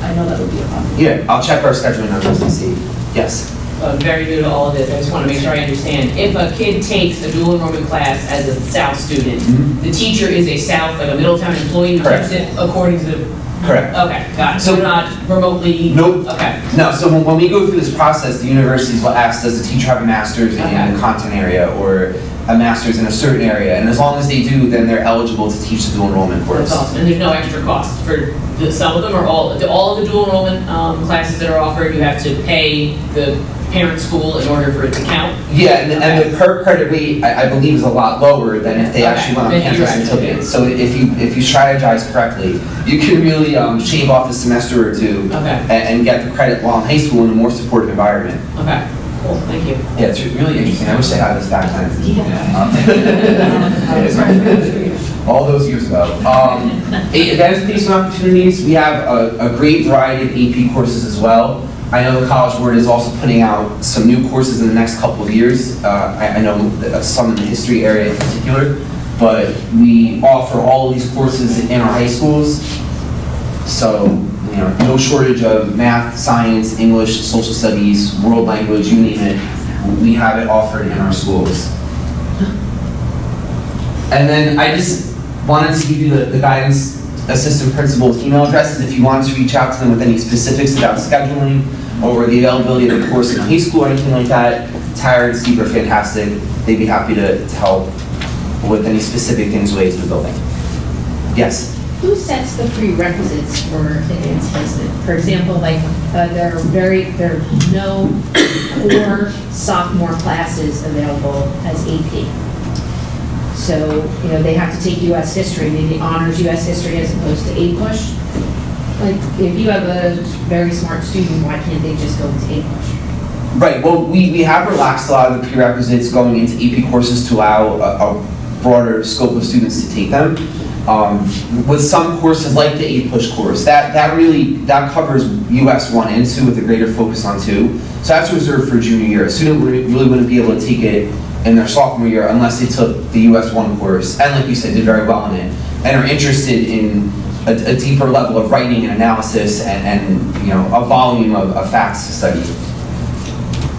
I know that would be a possibility. Yeah, I'll check our scheduling numbers and see. Yes. Very new to all of this, I just want to make sure I understand. If a kid takes a dual enrollment class as a South student, the teacher is a South, like a Middletown employee who Correct. teaches it according to the... Correct. Okay, got it. So- So we're not remotely... Nope. Okay. No, so when we go through this process, the universities will ask, does the teacher have a master's in Okay. the content area or a master's in a certain area? And as long as they do, then they're eligible to teach the dual enrollment course. That's awesome. And there's no extra cost for some of them, or all of the dual enrollment classes that are offered, you have to pay the parent school in order for it to count? Yeah, and the per credit rate, I believe, is a lot lower than if they actually went on Then you're campus and right. took it. So if you strategize correctly, you can really shave off a semester or two Okay. and get the credit while in high school in a more supportive environment. Okay, cool, thank you. Yeah, it's really interesting. I wish I had this back then. All those years ago. Advanced placement opportunities, we have a great variety of AP courses as well. I know the College Board is also putting out some new courses in the next couple of years. I know some in the history area in particular, but we offer all of these courses in our high schools. So, no shortage of math, science, English, social studies, world language, you name it. We have it offered in our schools. And then I just wanted to give you the guidance assistant principal's email addresses if you wanted to reach out to them with any specifics about scheduling or the availability of the course in high school or anything like that. Tyra and Steve are fantastic. They'd be happy to help with any specific things related to the building. Yes? Who sets the prerequisites for advanced placement? For example, there are no core sophomore classes available as AP. So, they have to take U.S. history, maybe honors U.S. history as opposed to A-push. Like, if you have a very smart student, why can't they just go into A-push? Right, well, we have relaxed a lot of the prerequisites going into AP courses to allow a broader scope of students to take them. With some courses like the A-push course, that covers US 1 and 2 with a greater focus on 2. So that's reserved for junior year. A student really wouldn't be able to take it in their sophomore year unless they took the US 1 course, and like you said, did very well in it, and are interested in a deeper level of writing and analysis and a volume of facts to study.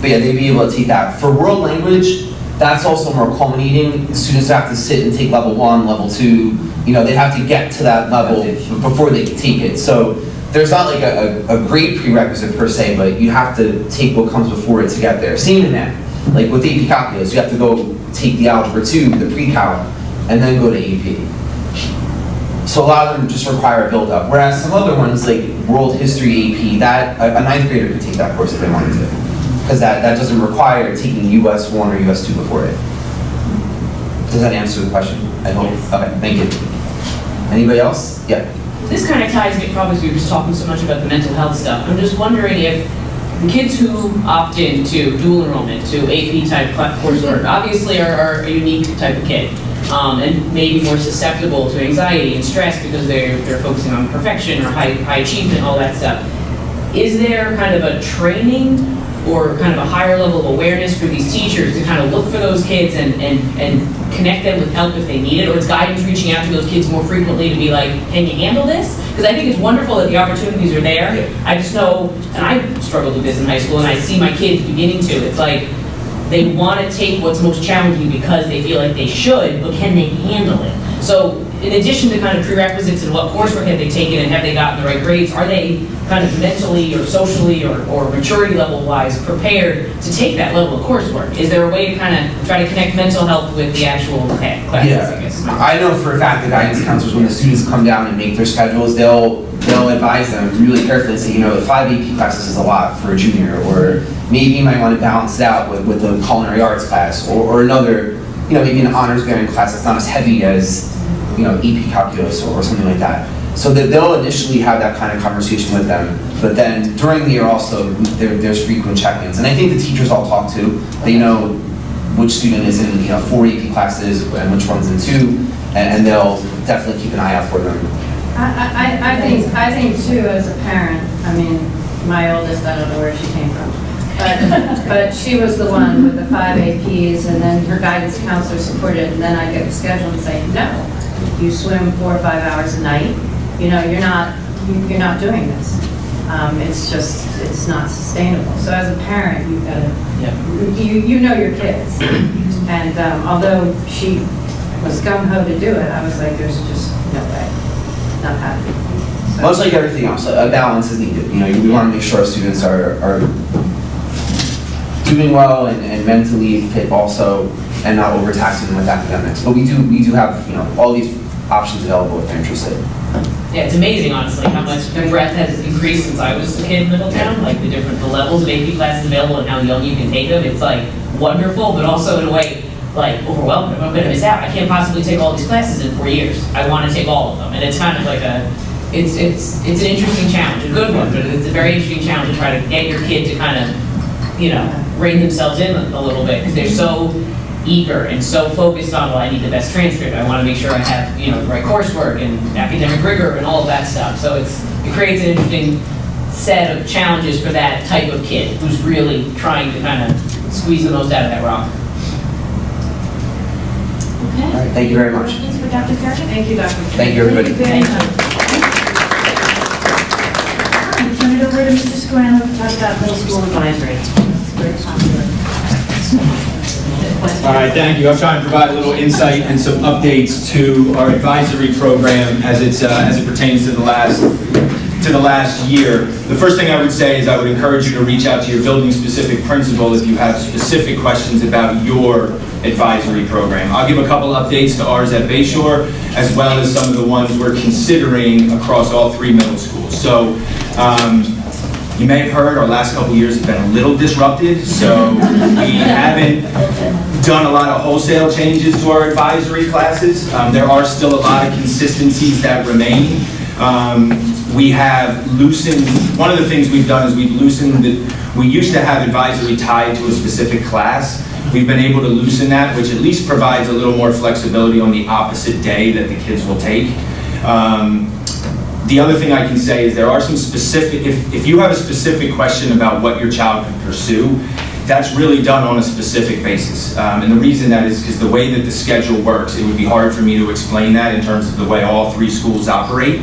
But yeah, they'd be able to take that. For world language, that's also more culminating. Students have to sit and take level 1, level 2. They have to get to that level before they can take it. So there's not like a great prerequisite per se, but you have to take what comes before it to get there. Same in math. Like with AP Calculus, you have to go take the Algebra 2, the pre-calc, and then go to AP. So a lot of them just require a build-up. Whereas some other ones, like World History AP, that a 9th grader could take that course if they wanted to. Because that doesn't require taking US 1 or US 2 before it. Does that answer the question? I hope. Yes. Okay, thank you. Anybody else? Yeah. This kind of ties me, probably because we were just talking so much about the mental health stuff. I'm just wondering if the kids who opt in to dual enrollment, to AP type coursework, obviously are a unique type of kid. And maybe more susceptible to anxiety and stress because they're focusing on perfection or high achievement, all that stuff. Is there kind of a training or kind of a higher level of awareness for these teachers to kind of look for those kids and connect them with help if they need it? Or is guidance reaching out to those kids more frequently to be like, can you handle this? Because I think it's wonderful that the opportunities are there. I just know, and I struggled with this in high school, and I see my kids beginning to. It's like, they want to take what's most challenging because they feel like they should, but can they handle it? So in addition to kind of prerequisites and what coursework have they taken and have they gotten the right grades, are they kind of mentally or socially or maturity level wise prepared to take that level of coursework? Is there a way to kind of try to connect mental health with the actual classes, I guess? I know for a fact the guidance counselors, when the students come down and make their schedules, they'll advise them really carefully and say, you know, 5 AP classes is a lot for a junior, or maybe you might want to balance it out with a culinary arts class, or another, you know, maybe an honors bearing class that's not as heavy as, you know, AP calculus or something like that. So that they'll initially have that kind of conversation with them, but then during the year also, there's frequent check-ins. And I think the teachers all talk to, they know which student is in, you know, 4 AP classes and which one's in 2, and they'll definitely keep an eye out for them. I think too, as a parent, I mean, my oldest, I don't know where she came from, but she was the one with the 5 APs, and then her guidance counselor supported it, and then I get the schedule and say, no, you swim 4 or 5 hours a night, you know, you're not doing this. It's just, it's not sustainable. So as a parent, you've got to, you know your kids, and although she was gung-ho to do it, I was like, there's just no way. Not happening. So. Much like everything else, a balance is needed. You know, we want to make sure our students are doing well and mentally fit also, and not overtaxing them with academics. But we do have, you know, all these options available if they're interested. Yeah, it's amazing, honestly, how much the breadth has increased since I was a kid in Middletown. Like the levels of AP classes available and how young you can take them. It's like wonderful, but also in a way, like overwhelming. I'm going to miss out. I can't possibly take all these classes in 4 years. I want to take all of them, and it's kind of like it's an interesting challenge, a good one, but it's a very interesting challenge to try to get your kid to kind of, you know, rein themselves in a little bit because they're so eager and so focused on, well, I need the best transcript. I want to make sure I have, you know, the right coursework and academic rigor and all of that stuff. So it creates an interesting set of challenges for that type of kid who's really trying to kind of squeeze the most out of that rock. Okay. All right, thank you very much. Questions for Dr. Kerrigan? Thank you, Dr. Thank you, everybody. Thank you very much. All right, turn it over to Mr. Squano to talk about middle school advisory. It's very popular. All right, thank you. I'm trying to provide a little insight and some updates to our advisory program as it pertains to the last year. The first thing I would say is I would encourage you to reach out to your building-specific principal if you have specific questions about your advisory program. I'll give a couple updates to ours at Bayshore, as well as some of the ones we're considering across all 3 middle schools. So you may have heard our last couple years have been a little disrupted, so we haven't done a lot of wholesale changes to our advisory classes. There are still a lot of consistencies that remain. We have loosened, one of the things we've done is we've loosened, we used to have advisory tied to a specific class. We've been able to loosen that, which at least provides a little more flexibility on the opposite day that the kids will take. The other thing I can say is there are some specific, if you have a specific question about what your child can pursue, that's really done on a specific basis. And the reason that is because the way that the schedule works, it would be hard for me to explain that in terms of the way all 3 schools operate.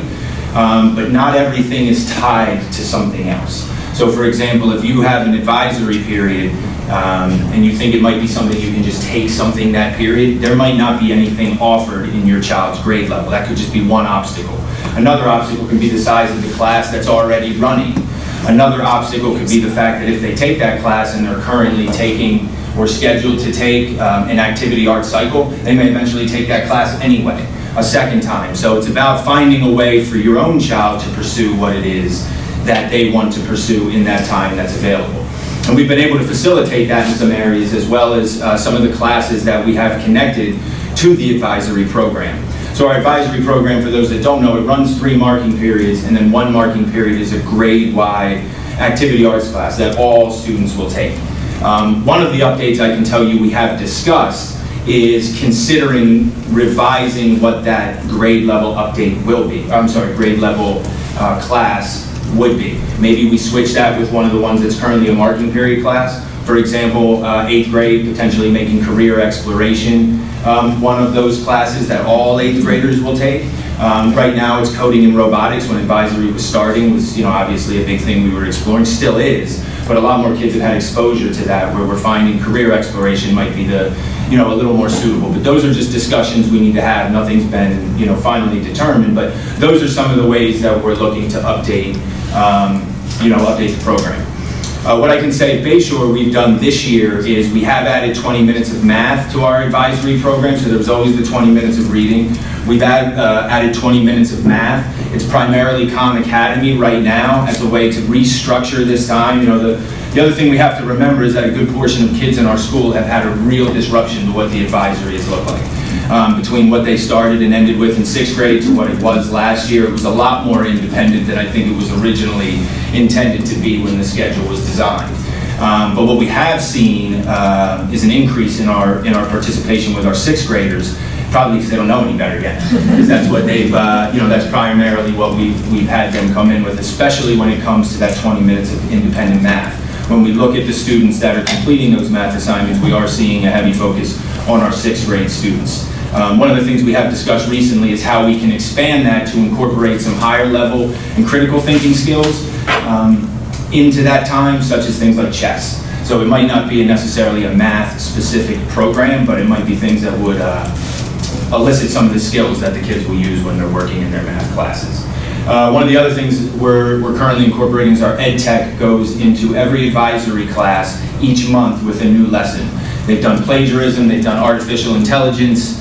But not everything is tied to something else. So for example, if you have an advisory period and you think it might be something you can just take something that period, there might not be anything offered in your child's grade level. That could just be one obstacle. Another obstacle could be the size of the class that's already running. Another obstacle could be the fact that if they take that class and they're currently taking or scheduled to take an activity art cycle, they may eventually take that class anyway, a second time. So it's about finding a way for your own child to pursue what it is that they want to pursue in that time that's available. And we've been able to facilitate that in some areas, as well as some of the classes that we have connected to the advisory program. So our advisory program, for those that don't know, it runs 3 marking periods, and then 1 marking period is a grade-wide activity arts class that all students will take. One of the updates I can tell you we have discussed is considering revising what that grade level update will be. Grade level class would be. Maybe we switch that with one of the ones that's currently a marking period class. For example, 8th grade, potentially making career exploration one of those classes that all 8th graders will take. Right now it's coding and robotics. When advisory was starting, was obviously a big thing we were exploring, still is, but a lot more kids have had exposure to that, where we're finding career exploration might be the a little more suitable. But those are just discussions we need to have. Nothing's been, finally determined, but those are some of the ways that we're looking to update, update the program. What I can say at Bayshore we've done this year is we have added 20 minutes of math to our advisory program, so there was always the 20 minutes of reading. We've added 20 minutes of math. It's primarily Khan Academy right now as a way to restructure this time. The other thing we have to remember is that a good portion of kids in our school have had a real disruption to what the advisory has looked like. Between what they started and ended with in 6th grade to what it was last year, it was a lot more independent than I think it was originally intended to be when the schedule was designed. But what we have seen is an increase in our participation with our 6th graders, probably because they don't know any better yet. Because that's what they've, that's primarily what we've had them come in with, especially when it comes to that 20 minutes of independent math. When we look at the students that are completing those math assignments, we are seeing a heavy focus on our 6th grade students. One of the things we have discussed recently is how we can expand that to incorporate some higher level and critical thinking skills into that time, such as things like chess. So it might not be necessarily a math specific program, but it might be things that would elicit some of the skills that the kids will use when they're working in their math classes. One of the other things we're currently incorporating is our ed tech goes into every advisory class each month with a new lesson. They've done plagiarism, they've done artificial intelligence,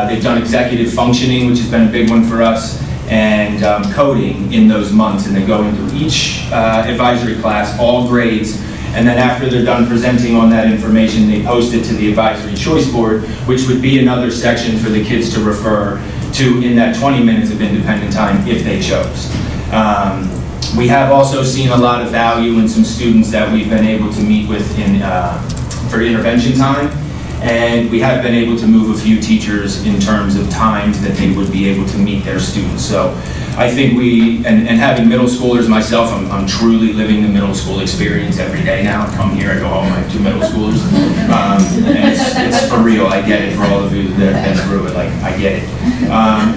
they've done executive functioning, which has been a big one for us, and coding in those months. And they go into each advisory class, all grades, and then after they're done presenting on that information, they post it to the advisory choice board, which would be another section for the kids to refer to in that 20 minutes of independent time if they chose. We have also seen a lot of value in some students that we've been able to meet with for intervention time, and we have been able to move a few teachers in terms of times that they would be able to meet their students. So I think and having middle schoolers myself, I'm truly living the middle school experience every day now. I come here, I go home, I have 2 middle schoolers. And it's for real, I get it, for all of you that have been through it, I get it.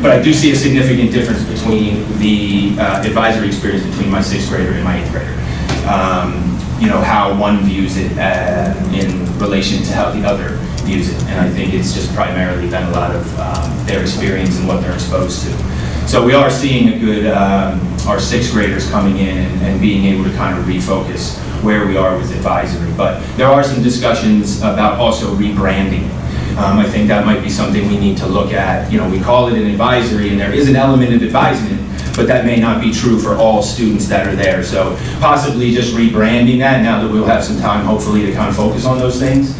But I do see a significant difference between the advisory experience between my 6th grader and my 8th grader. How one views it in relation to how the other views it. And I think it's just primarily been a lot of their experience and what they're exposed to. So we are seeing a good, our 6th graders coming in and being able to kind of refocus where we are with advisory. But there are some discussions about also rebranding. I think that might be something we need to look at. We call it an advisory, and there is an element of advisement, but that may not be true for all students that are there. So possibly just rebranding that, now that we'll have some time hopefully to kind of focus on those things,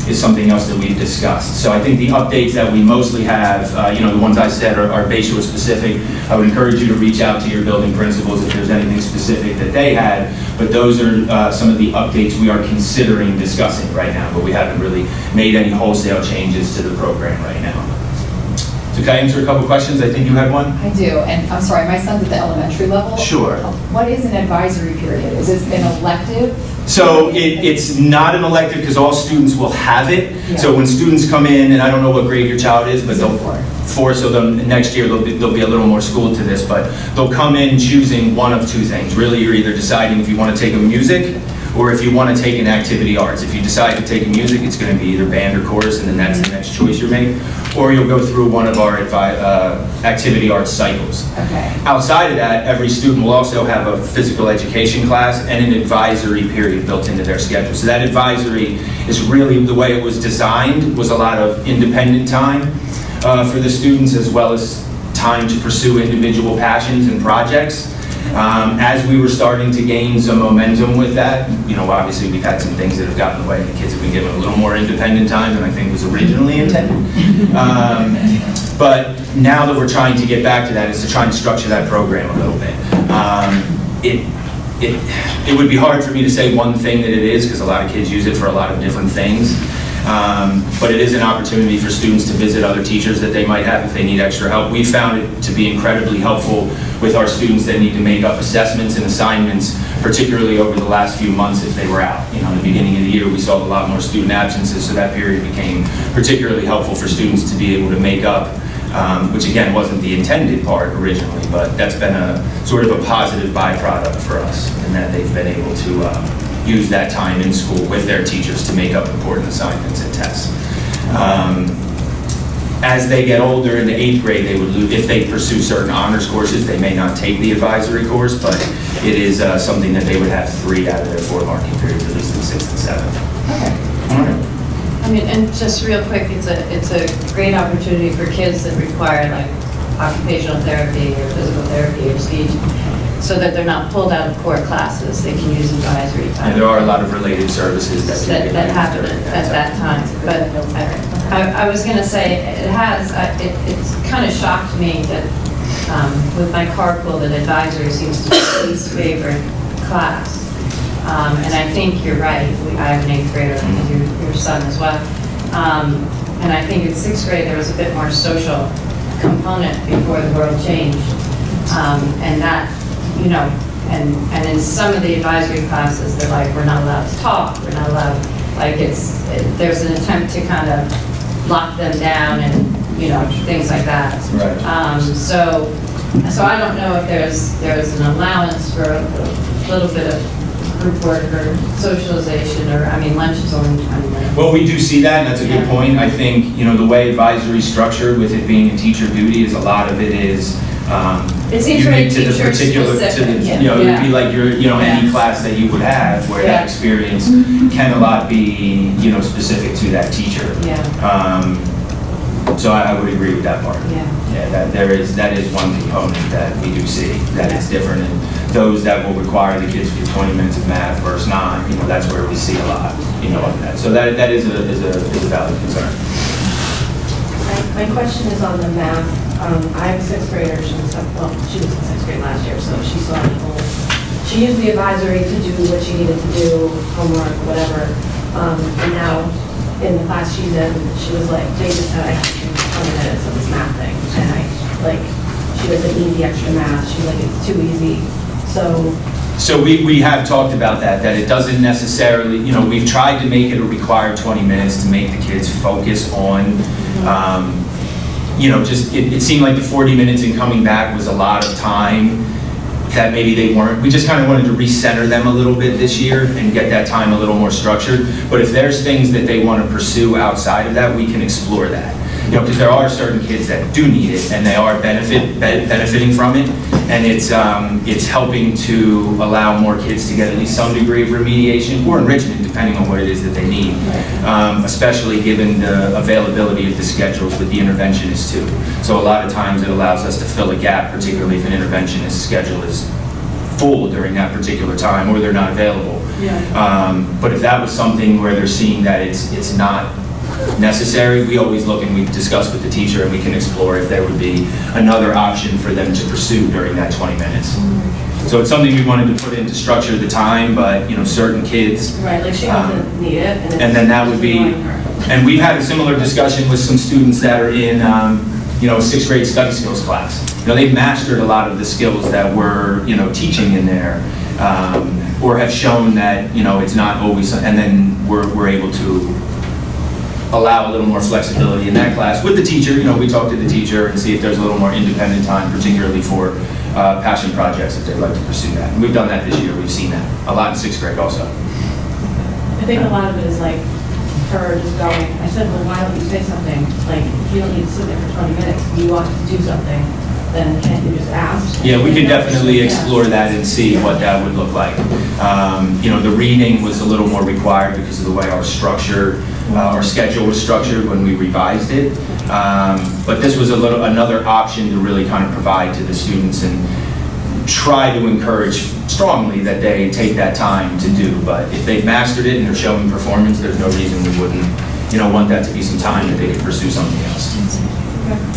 is something else that we've discussed. So I think the updates that we mostly have, the ones I said are Bayshore specific. I would encourage you to reach out to your building principals if there's anything specific that they had, but those are some of the updates we are considering discussing right now, but we haven't really made any wholesale changes to the program right now. So can I answer a couple questions? I think you had one? I do, and I'm sorry, my son's at the elementary level. Sure. What is an advisory period? Is it an elective? So it's not an elective because all students will have it. Yeah. So when students come in, and I don't know what grade your child is, but they'll four, so next year they'll be a little more schooled to this, but they'll come in choosing one of 2 things. Really, you're either deciding if you want to take a music or if you want to take an activity arts. If you decide to take a music, it's going to be either band or chorus, and then that's the next choice you're making. Or you'll go through one of our activity arts cycles. Okay. Outside of that, every student will also have a physical education class and an advisory period built into their schedule. So that advisory is really, the way it was designed, was a lot of independent time for the students, as well as time to pursue individual passions and projects. As we were starting to gain some momentum with that, obviously we've had some things that have gotten in the way. The kids have been given a little more independent time than I think was originally intended. But now that we're trying to get back to that, is to try and structure that program a little bit. It would be hard for me to say one thing that it is, because a lot of kids use it for a lot of different things. But it is an opportunity for students to visit other teachers that they might have if they need extra help. We found it to be incredibly helpful with our students that need to make up assessments and assignments, particularly over the last few months if they were out. In the beginning of the year, we saw a lot more student absences, so that period became particularly helpful for students to be able to make up, which again wasn't the intended part originally, but that's been a sort of a positive byproduct for us, in that they've been able to use that time in school with their teachers to make up important assignments and tests. As they get older into 8th grade, they would lose, if they pursue certain honors courses, they may not take the advisory course, but it is something that they would have 3 out of their 4 marking periods, at least in 6th and 7th. Okay. All right. I mean, and just real quick, it's a great opportunity for kids that require like occupational therapy or physical therapy or speech, so that they're not pulled out of core classes. They can use advisory time. And there are a lot of related services that that happen at that time. But I was going to say, it's kind of shocked me that with my carpool, that advisory seems to be the least favorite class. And I think you're right. I have an 8th grader, and your son as well. And I think in 6th grade, there was a bit more social component before the world changed. And that, you know, and in some of the advisory classes, they're like, we're not allowed to talk, we're not allowed, like there's an attempt to kind of lock them down and, you know, things like that. Right. So I don't know if there's an allowance for a little bit of group work or socialization, or, I mean, lunch is only 20 minutes. Well, we do see that, and that's a good point. I think, you know, the way advisory is structured, with it being a teacher duty, is a lot of it is It's unique to the teacher particular, specific, you know, it would be yeah. like your, you know, any class that you would have, where that experience can a lot be, you know, specific to that teacher. Yeah. So I would agree with that part. Yeah. Yeah, that is one component that we do see, that it's different, and those that will require the kids to do 20 minutes of math versus not, you know, that's where we see a lot, you know, of that. So that is a valid concern. My question is on the math. I have a 6th grader, she was in 6th grade last year, so she saw the whole, she used the advisory to do what she needed to do, homework, whatever. And now, in the class she's in, she was like, they just said I have to do 20 minutes of this math thing. And she doesn't need the extra math. She's like, it's too easy. So we have talked about that it doesn't necessarily, you know, we've tried to make it a required 20 minutes to make the kids focus on, you know, just, it seemed like the 40 minutes in coming back was a lot of time that maybe they weren't. We just kind of wanted to recenter them a little bit this year and get that time a little more structured. But if there's things that they want to pursue outside of that, we can explore that. You know, because there are certain kids that do need it, and they are benefiting from it, and it's helping to allow more kids to get at least some degree of remediation or enrichment, depending on what it is that they need, especially given the availability of the schedules with the interventionists too. So a lot of times it allows us to fill a gap, particularly if an interventionist schedule is full during that particular time, or they're not available. But if that was something where they're seeing that it's not necessary, we always look and we discuss with the teacher, and we can explore if there would be another option for them to pursue during that 20 minutes. So it's something we wanted to put in to structure the time, but, you know, certain kids. Right, like she doesn't need it. And then that would be, and we've had a similar discussion with some students that are in, you know, 6th grade study skills class. You know, they've mastered a lot of the skills that we're, you know, teaching in there, or have shown that, you know, it's not always, and then we're able to allow a little more flexibility in that class with the teacher. You know, we talk to the teacher and see if there's a little more independent time, particularly for passion projects, if they'd like to pursue that. And we've done that this year. We've seen that a lot in 6th grade also. I think a lot of it is like her just going, I said, well, why don't you say something? Like, if you don't need to sit there for 20 minutes, if you want to do something, then can't you just ask? Yeah, we could definitely explore that and see what that would look like. You know, the reading was a little more required because of the way our schedule was structured when we revised it. But this was another option to really kind of provide to the students and try to encourage strongly that they take that time to do. But if they've mastered it and they're showing performance, there's no reason we wouldn't, you know, want that to be some time that they could pursue something else.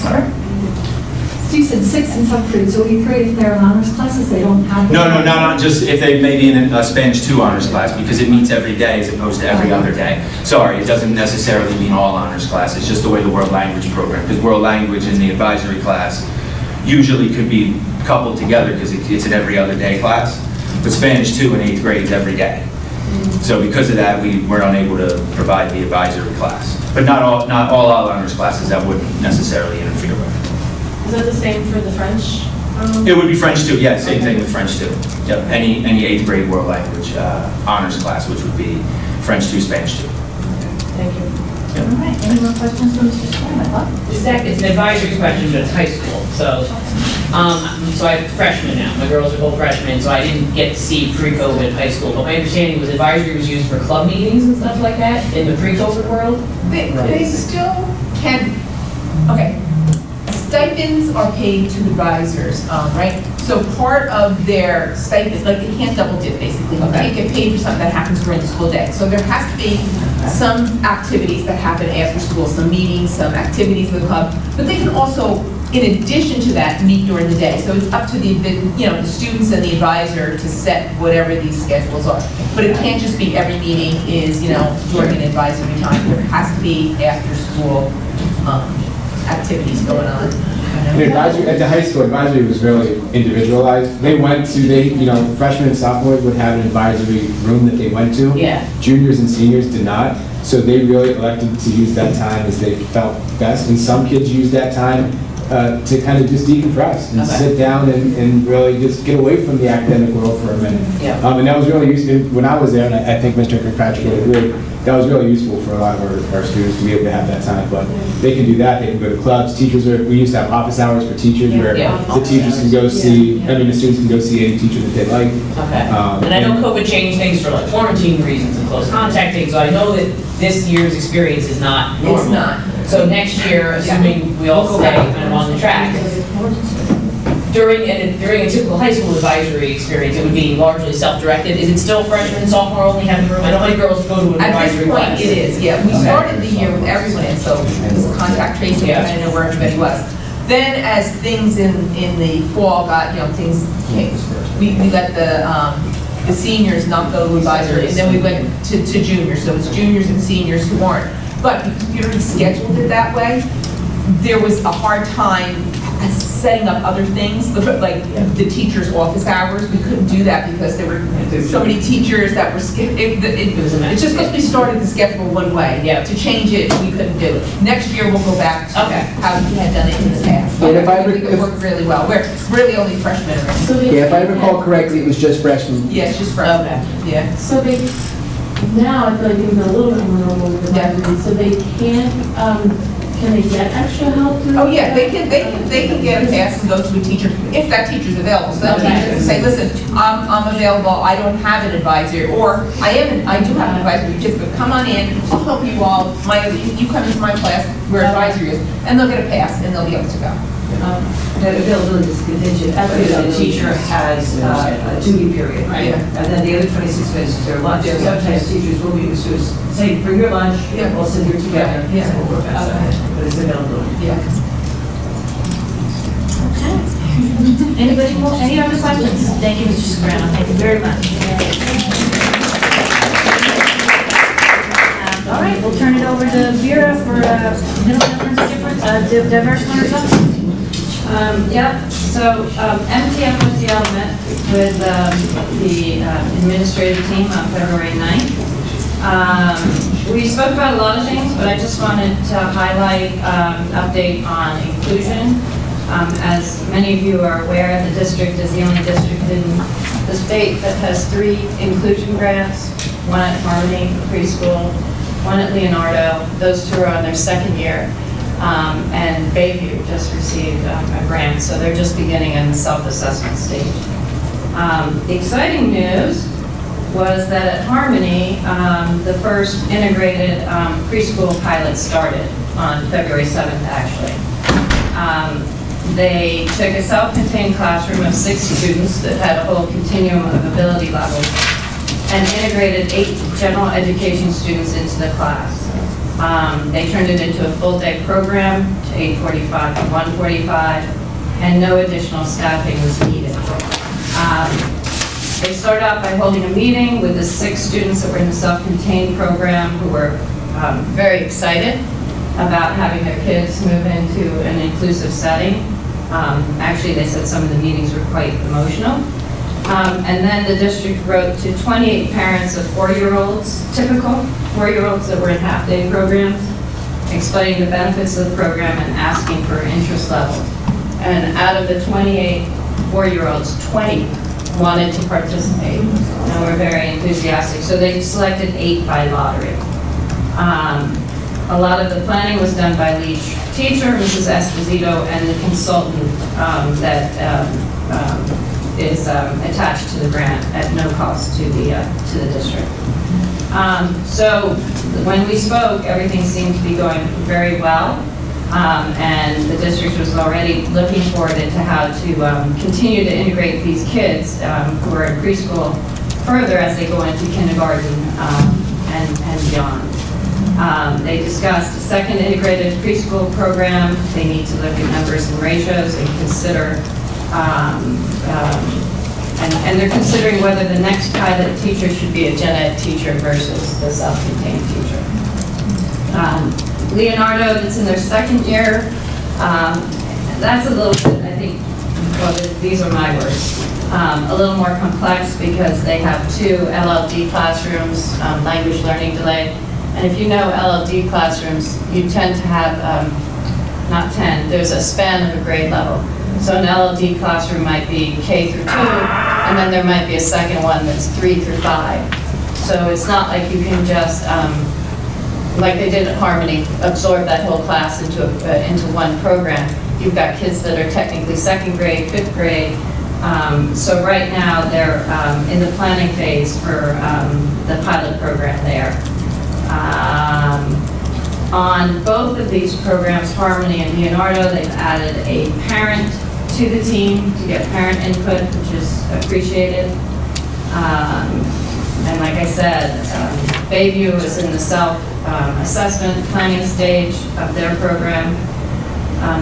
All right. So you said 6th and 7th grade, so 8th grade, if they're in honors classes, they don't have... No, not just if they may be in a Spanish 2 honors class, because it meets every day as opposed to every other day. Sorry, it doesn't necessarily mean all honors classes, just the way the world language program, because world language in the advisory class usually could be coupled together because it's an every other day class, but Spanish 2 in 8th grade is every day. So because of that, we were unable to provide the advisory class. But not all honors classes that wouldn't necessarily interfere with. Is that the same for the French It would be French too, yeah, same thing with French too. Yep, any 8th grade world language honors class, which would be French 2, Spanish 2. Thank you. All right, any more questions for Mr. Swan? It's an advisory question, but it's high school, so, so I have freshmen now, my girls are both freshmen, so I didn't get to see pre-COVID high school, but my understanding was advisory was used for club meetings and stuff like that in the pre-COVID world? They still can, okay. Stipends are paid to advisors, right? So part of their stipend, like they can't double dip basically. You can't get paid for something that happens during the school day. So there has to be some activities that happen after school, some meetings, some activities in the club. But they can also, in addition to that, meet during the day. So it's up to the students and the advisor to set whatever these schedules are. But it can't just be every meeting is, during an advisory time. There has to be after school activities going on. And advisory, at the high school, advisory was really individualized. Freshmen and sophomores would have an advisory room that they went to. Yeah. Juniors and seniors did not. So they really elected to use that time as they felt best. And some kids used that time to kind of just decompress and sit down and really just get away from the academic world for a minute. Yeah. And that was really useful. When I was there, and I think Mr. Kirkpatrick would agree, that was really useful for a lot of our students to be able to have that time. But they can do that. They can go to clubs. We used to have office hours for teachers where the teachers can go see, the students can go see any teacher that they like. Okay. And I know COVID changed things for like quarantine reasons and close contact things, so I know that this year's experience is not normal. It's not. So next year, assuming we all stay kind of on the track, during a typical high school advisory experience, it would be largely self-directed. Is it still freshman and sophomore only having room? I know my girls go to an advisory class. At this point, it is, yeah. We started the year with everyone in, so it was contact tracing, Yeah. trying to know where everybody was. Then as things in the fall got, things came, we let the seniors not go to advisory, and then we went to juniors, so it's juniors and seniors who aren't. But because we already scheduled it that way, there was a hard time setting up other things, like the teacher's office hours. We couldn't do that because there were so many teachers that were it's just because we started the schedule one way. Yeah. To change it, we couldn't do it. Next year, we'll go back to how we had done it in the past. And if I think it worked really well. We're really only freshmen. Yeah, if I recall correctly, it was just freshmen. Yeah, it's just freshmen. Yeah. So now I feel like things are a little bit more normal with advisory, so they can they get extra help through? Oh, yeah, they can get a pass and go to a teacher, if that teacher's available. So that teacher can say, listen, I'm available, I don't have an advisor, or I do have an advisory certificate, come on in, I'll help you all, you come into my class where advisory is, and they'll get a pass and they'll be able to go. That availability is contingent, the teacher has a 2-week period. Right. And then the other 26 minutes is their lunch. So sometimes teachers will be used to say, bring your lunch, we'll sit here together. Yeah. So we'll work on that. But it's availability. Yeah. Any other questions? Thank you, Mr. Sobrano. Thank you very much. All right, we'll turn it over to Vera for diverse learners up. So MTF was the element with the administrative team on February 9th. We spoke about a lot of things, but I just wanted to highlight an update on inclusion. As many of you are aware, the district is the only district in the state that has 3 inclusion grants, one at Harmony preschool, one at Leonardo. Those 2 are on their 2nd year. And Bayview just received a grant, so they're just beginning in the self-assessment stage. The exciting news was that at Harmony, the first integrated preschool pilot started on February 7th, actually. They took a self-contained classroom of 6 students that had a whole continuum of ability levels and integrated 8 general education students into the class. They turned it into a full-day program to 8:45 to 1:45, and no additional staffing was needed. They started out by holding a meeting with the 6 students that were in the self-contained program who were very excited about having their kids move into an inclusive setting. Actually, they said some of the meetings were quite emotional. And then the district wrote to 28 parents of 4-year-olds, typical 4-year-olds that were in half-day programs, explaining the benefits of the program and asking for interest level. And out of the 28 4-year-olds, 20 wanted to participate and were very enthusiastic. So they selected 8 by lottery. A lot of the planning was done by lead teacher, Mrs. Esposito, and the consultant that is attached to the grant at no cost to the district. So when we spoke, everything seemed to be going very well, and the district was already looking forward into how to continue to integrate these kids who are in preschool further as they go into kindergarten and beyond. They discussed a second integrated preschool program. They need to look at numbers and ratios and consider, and they're considering whether the next pilot teacher should be a gen ed teacher versus the self-contained teacher. Leonardo, that's in their second year, that's a little bit, I think, well, these are my words, a little more complex because they have 2 LLD classrooms, language learning delay. And if you know LLD classrooms, you tend to have, not 10, there's a span of a grade level. So an LLD classroom might be K through 2, and then there might be a second one that's 3 through 5. So it's not like you can just, like they did at Harmony, absorb that whole class into one program. You've got kids that are technically 2nd grade, 5th grade. So right now they're in the planning phase for the pilot program there. On both of these programs, Harmony and Leonardo, they've added a parent to the team to get parent input, which is appreciated. And like I said, Bayview is in the self-assessment planning stage of their program.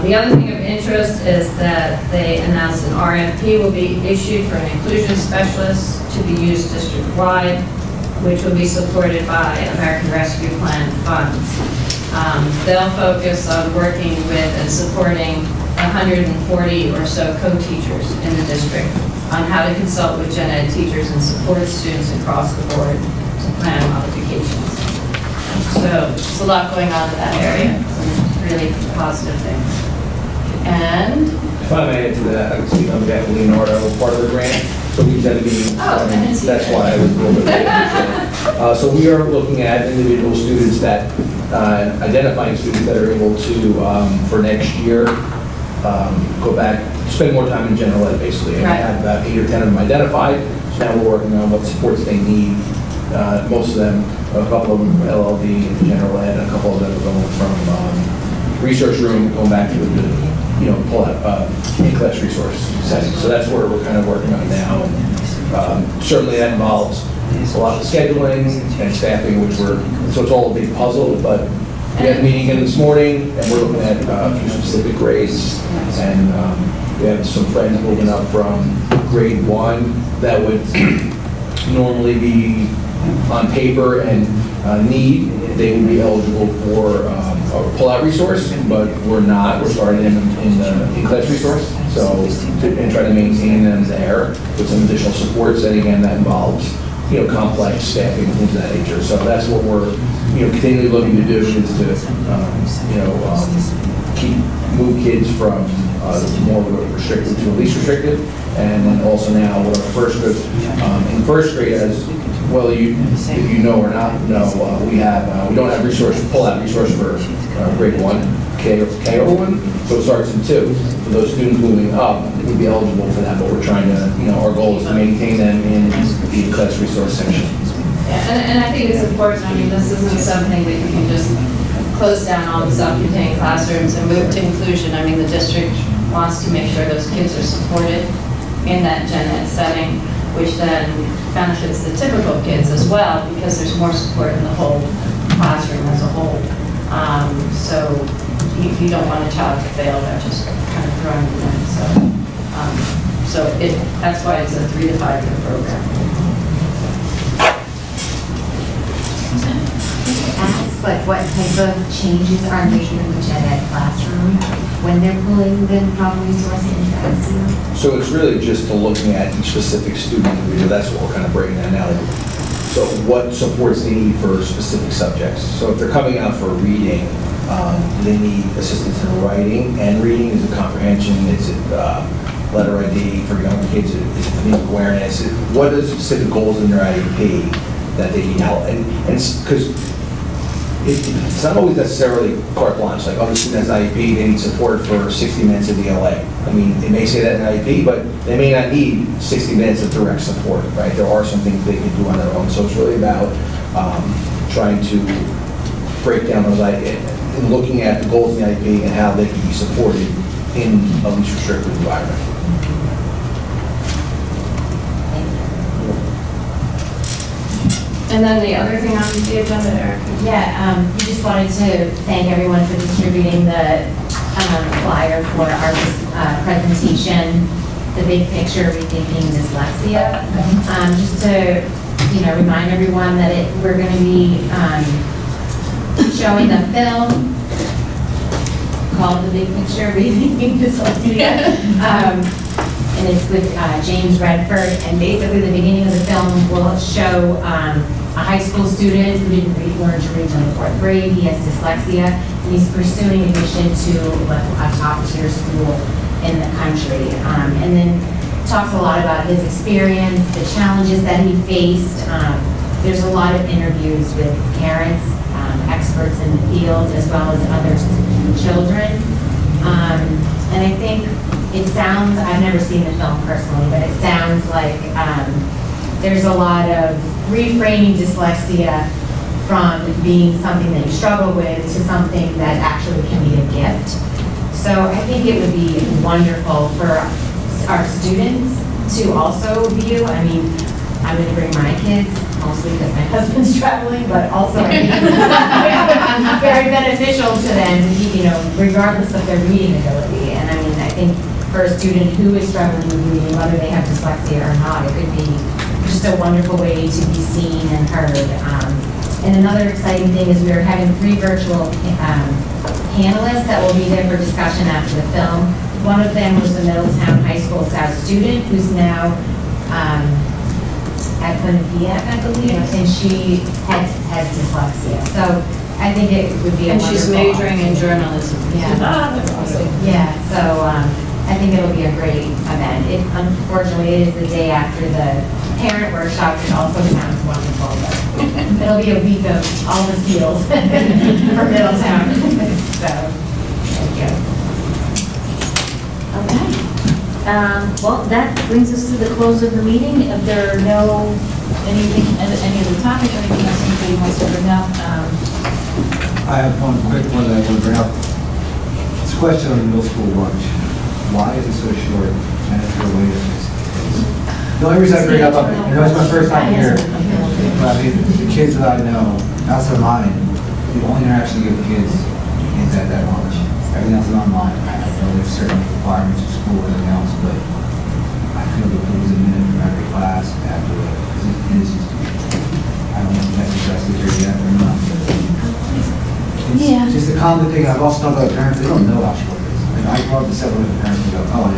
The other thing of interest is that they announced an RFP will be issued for an inclusion specialist to be used district-wide, which will be supported by American Rescue Plan funds. They'll focus on working with and supporting 140 or so co-teachers in the district on how to consult with gen ed teachers and support students across the board to plan modifications. So there's a lot going on in that area, some really positive things. And If I may add to that, I would speak on behalf of Leonardo, part of the grant, so we tend to be, that's why I was a little bit late. So we are looking at individual students that, identifying students that are able to, for next year, go back, spend more time in general ed, basically. And we have about 8 or 10 of them identified, so now we're working on what supports they need. Most of them, a couple of them from LLD and general ed, and a couple of them are going from research room, going back to the pull out in-class resource setting. So that's where we're kind of working on now. And certainly that involves a lot of scheduling and staffing, which so it's all a big puzzle, but we had a meeting again this morning, and we're looking at a few specific grades, and we have some friends moving up from grade 1 that would normally be on paper and need, they would be eligible for a pull-out resource, but we're not. We're starting them in the in-class resource, so and try to maintain them there with some additional supports. And again, that involves complex staffing and things of that nature. So that's what we're continually looking to do is to move kids from more restricted to least restricted, and then also now with our first group in first grade as well. If you know or not know, we don't have pull-out resource for grade 1, K over 1, so it starts in 2. For those students moving up, would be eligible for that, but we're trying to, our goal is to maintain them in the class resource section. Yeah, and I think it's important, this isn't something that you can just close down all the self-contained classrooms and move to inclusion. The district wants to make sure those kids are supported in that gen ed setting, which then benefits the typical kids as well, because there's more support in the whole classroom as a whole. So if you don't want a child to fail, they're just kind of throwing them in. That's why it's a 3 to 5 year program. Ask what type of changes are making in the gen ed classroom when they're pulling them from resource into MCO? So it's really just to looking at each specific student. That's what we're kind of breaking that out. So what supports they need for specific subjects. So if they're coming out for reading, they need assistance in writing, and reading is a comprehension. It's letter ID for younger kids, is it phonemic awareness? What are the specific goals in their IEP that they need help? And because it's not always necessarily carte blanche, like, oh, the student has an IEP, they need support for 60 minutes of ELA. I mean, it may say that in IEP, but they may not need 60 minutes of direct support, right? There are some things they can do on their own. So it's really about trying to break down those and looking at the goals in the IEP and how they can be supported in a least restrictive environment. And then the other thing on the agenda, Eric? Yeah, we just wanted to thank everyone for distributing the flyer for our presentation, the big picture rethinking dyslexia. Just to, remind everyone that we're going to be showing the film called The Big Picture Rethinking Dyslexia. And it's with James Redford, and basically the beginning of the film will show a high school student who didn't learn to read until the 4th grade. He has dyslexia, and he's pursuing admission to a top-tier school in the country. And then talks a lot about his experience, the challenges that he faced. There's a lot of interviews with parents, experts in the field, as well as other children. And I think it sounds, I've never seen the film personally, but it sounds like there's a lot of reframing dyslexia from being something that you struggle with to something that actually can be a gift. So I think it would be wonderful for our students to also view. I mean, I'm going to bring my kids, mostly because my husband's traveling, but also I think it's very beneficial to them, regardless of their reading ability. And I mean, I think for a student who is struggling with reading, whether they have dyslexia or not, it could be just a wonderful way to be seen and heard. And another exciting thing is we are having 3 virtual panelists that will be there for discussion after the film. One of them was the Middletown High School South student who's now at Quinnipiac, I believe, and she has dyslexia. So I think it would be a And wonderful. she's majoring in journalism. Yeah. That's awesome. Yeah, so I think it'll be a great event. Unfortunately, it is the day after the parent workshop, which also sounds wonderful, but it'll be a week of all the feels for Middletown. So, thank you. Okay. Well, that brings us to the close of the meeting. If there are any other topics or anything else anybody wants to bring up, I have one quick one that I want to bring up. It's a question on the middle school lunch. Why is it so short? And is there a way to fix it? The only reason I bring it up, it's my first time here, but I mean, the kids that I know, outside of mine, the only interaction you get with kids is at that lunch. Everything else is online. I know there's certain requirements of school and everything else, but I feel that there was a minute from every class after it. I don't know if that's addressed here yet or not. Yeah. It's just a common thing. I've also talked about parents, they don't know how short it is. And I brought this up with the parents and go, oh,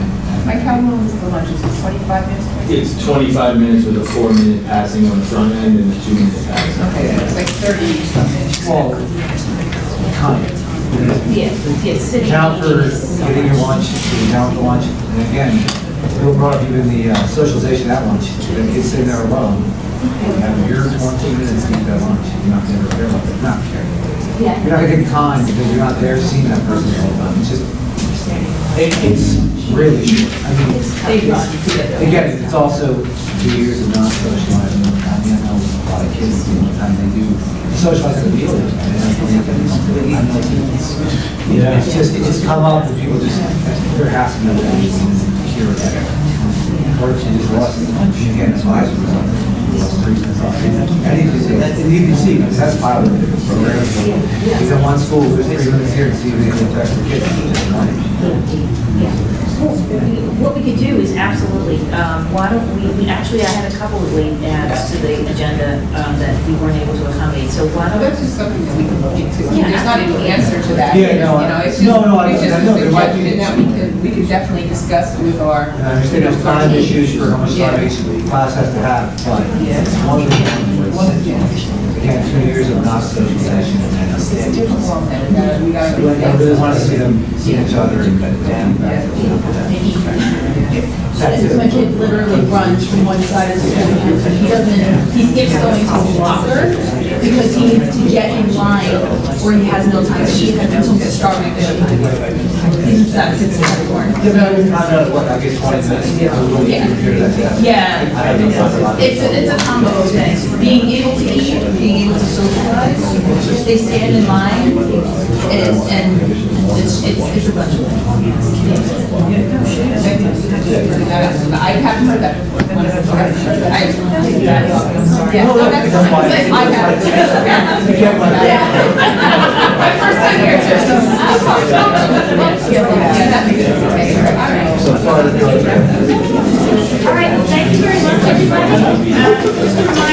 Like, how long is the lunch? Is it 25 minutes? It's 25 minutes with a 4-minute passing on the front end and a 2-minute passing. Okay, it's like 30 something. well, kind of. sitting. Account for getting your lunch, account for lunch. And again, Bill brought up even the socialization at lunch. The kids sitting there alone. You have your 20 minutes to eat that lunch. You're not going to care about that. Not care. Yeah. You're not going to take time because you're not there seeing that person all the time. It's just, it's really short. I mean, again, it's also 2 years of non-socializing. I mean, I know a lot of kids, the time they do socialize in the field. Yeah. It's just come up and people just, there has to be a way to cure that. Or if you just lost it, you get advisors or something. And you can see, because that's pilot programs. He's in one school, there's 3 minutes here to see if they can affect the kids. What we could do is absolutely, why don't we actually, I had a couple of late adds to the agenda that we weren't able to accommodate, so why don't. That's just something that we can look into. Yeah, There's not an answer to that. Yeah, no, It's just I know, a there might be. suggestion that we could definitely discuss with our. And I understand there's time issues for how much time each class has to have, but it's one of the things. Again, 2 years of not socialization and then. I really want to see them see each other and. students. My kid literally runs from one side of the school to the other. He skips going to the locker because he needs to get in line or he has no time to eat until he's starving. He's upset, sits in the corner. What, I guess 20 minutes? Yeah. It's a combo of things. Being able to eat, being able to socialize, they stand in line, and it's a bunch of things. I haven't heard that before. Yeah, No, no, that's that's why- fine. I have. You get my- My first time here, too. Yeah, that makes sense. Okay, all right. So sorry to be like that. All right, well, thank you very much, everybody. Just a reminder,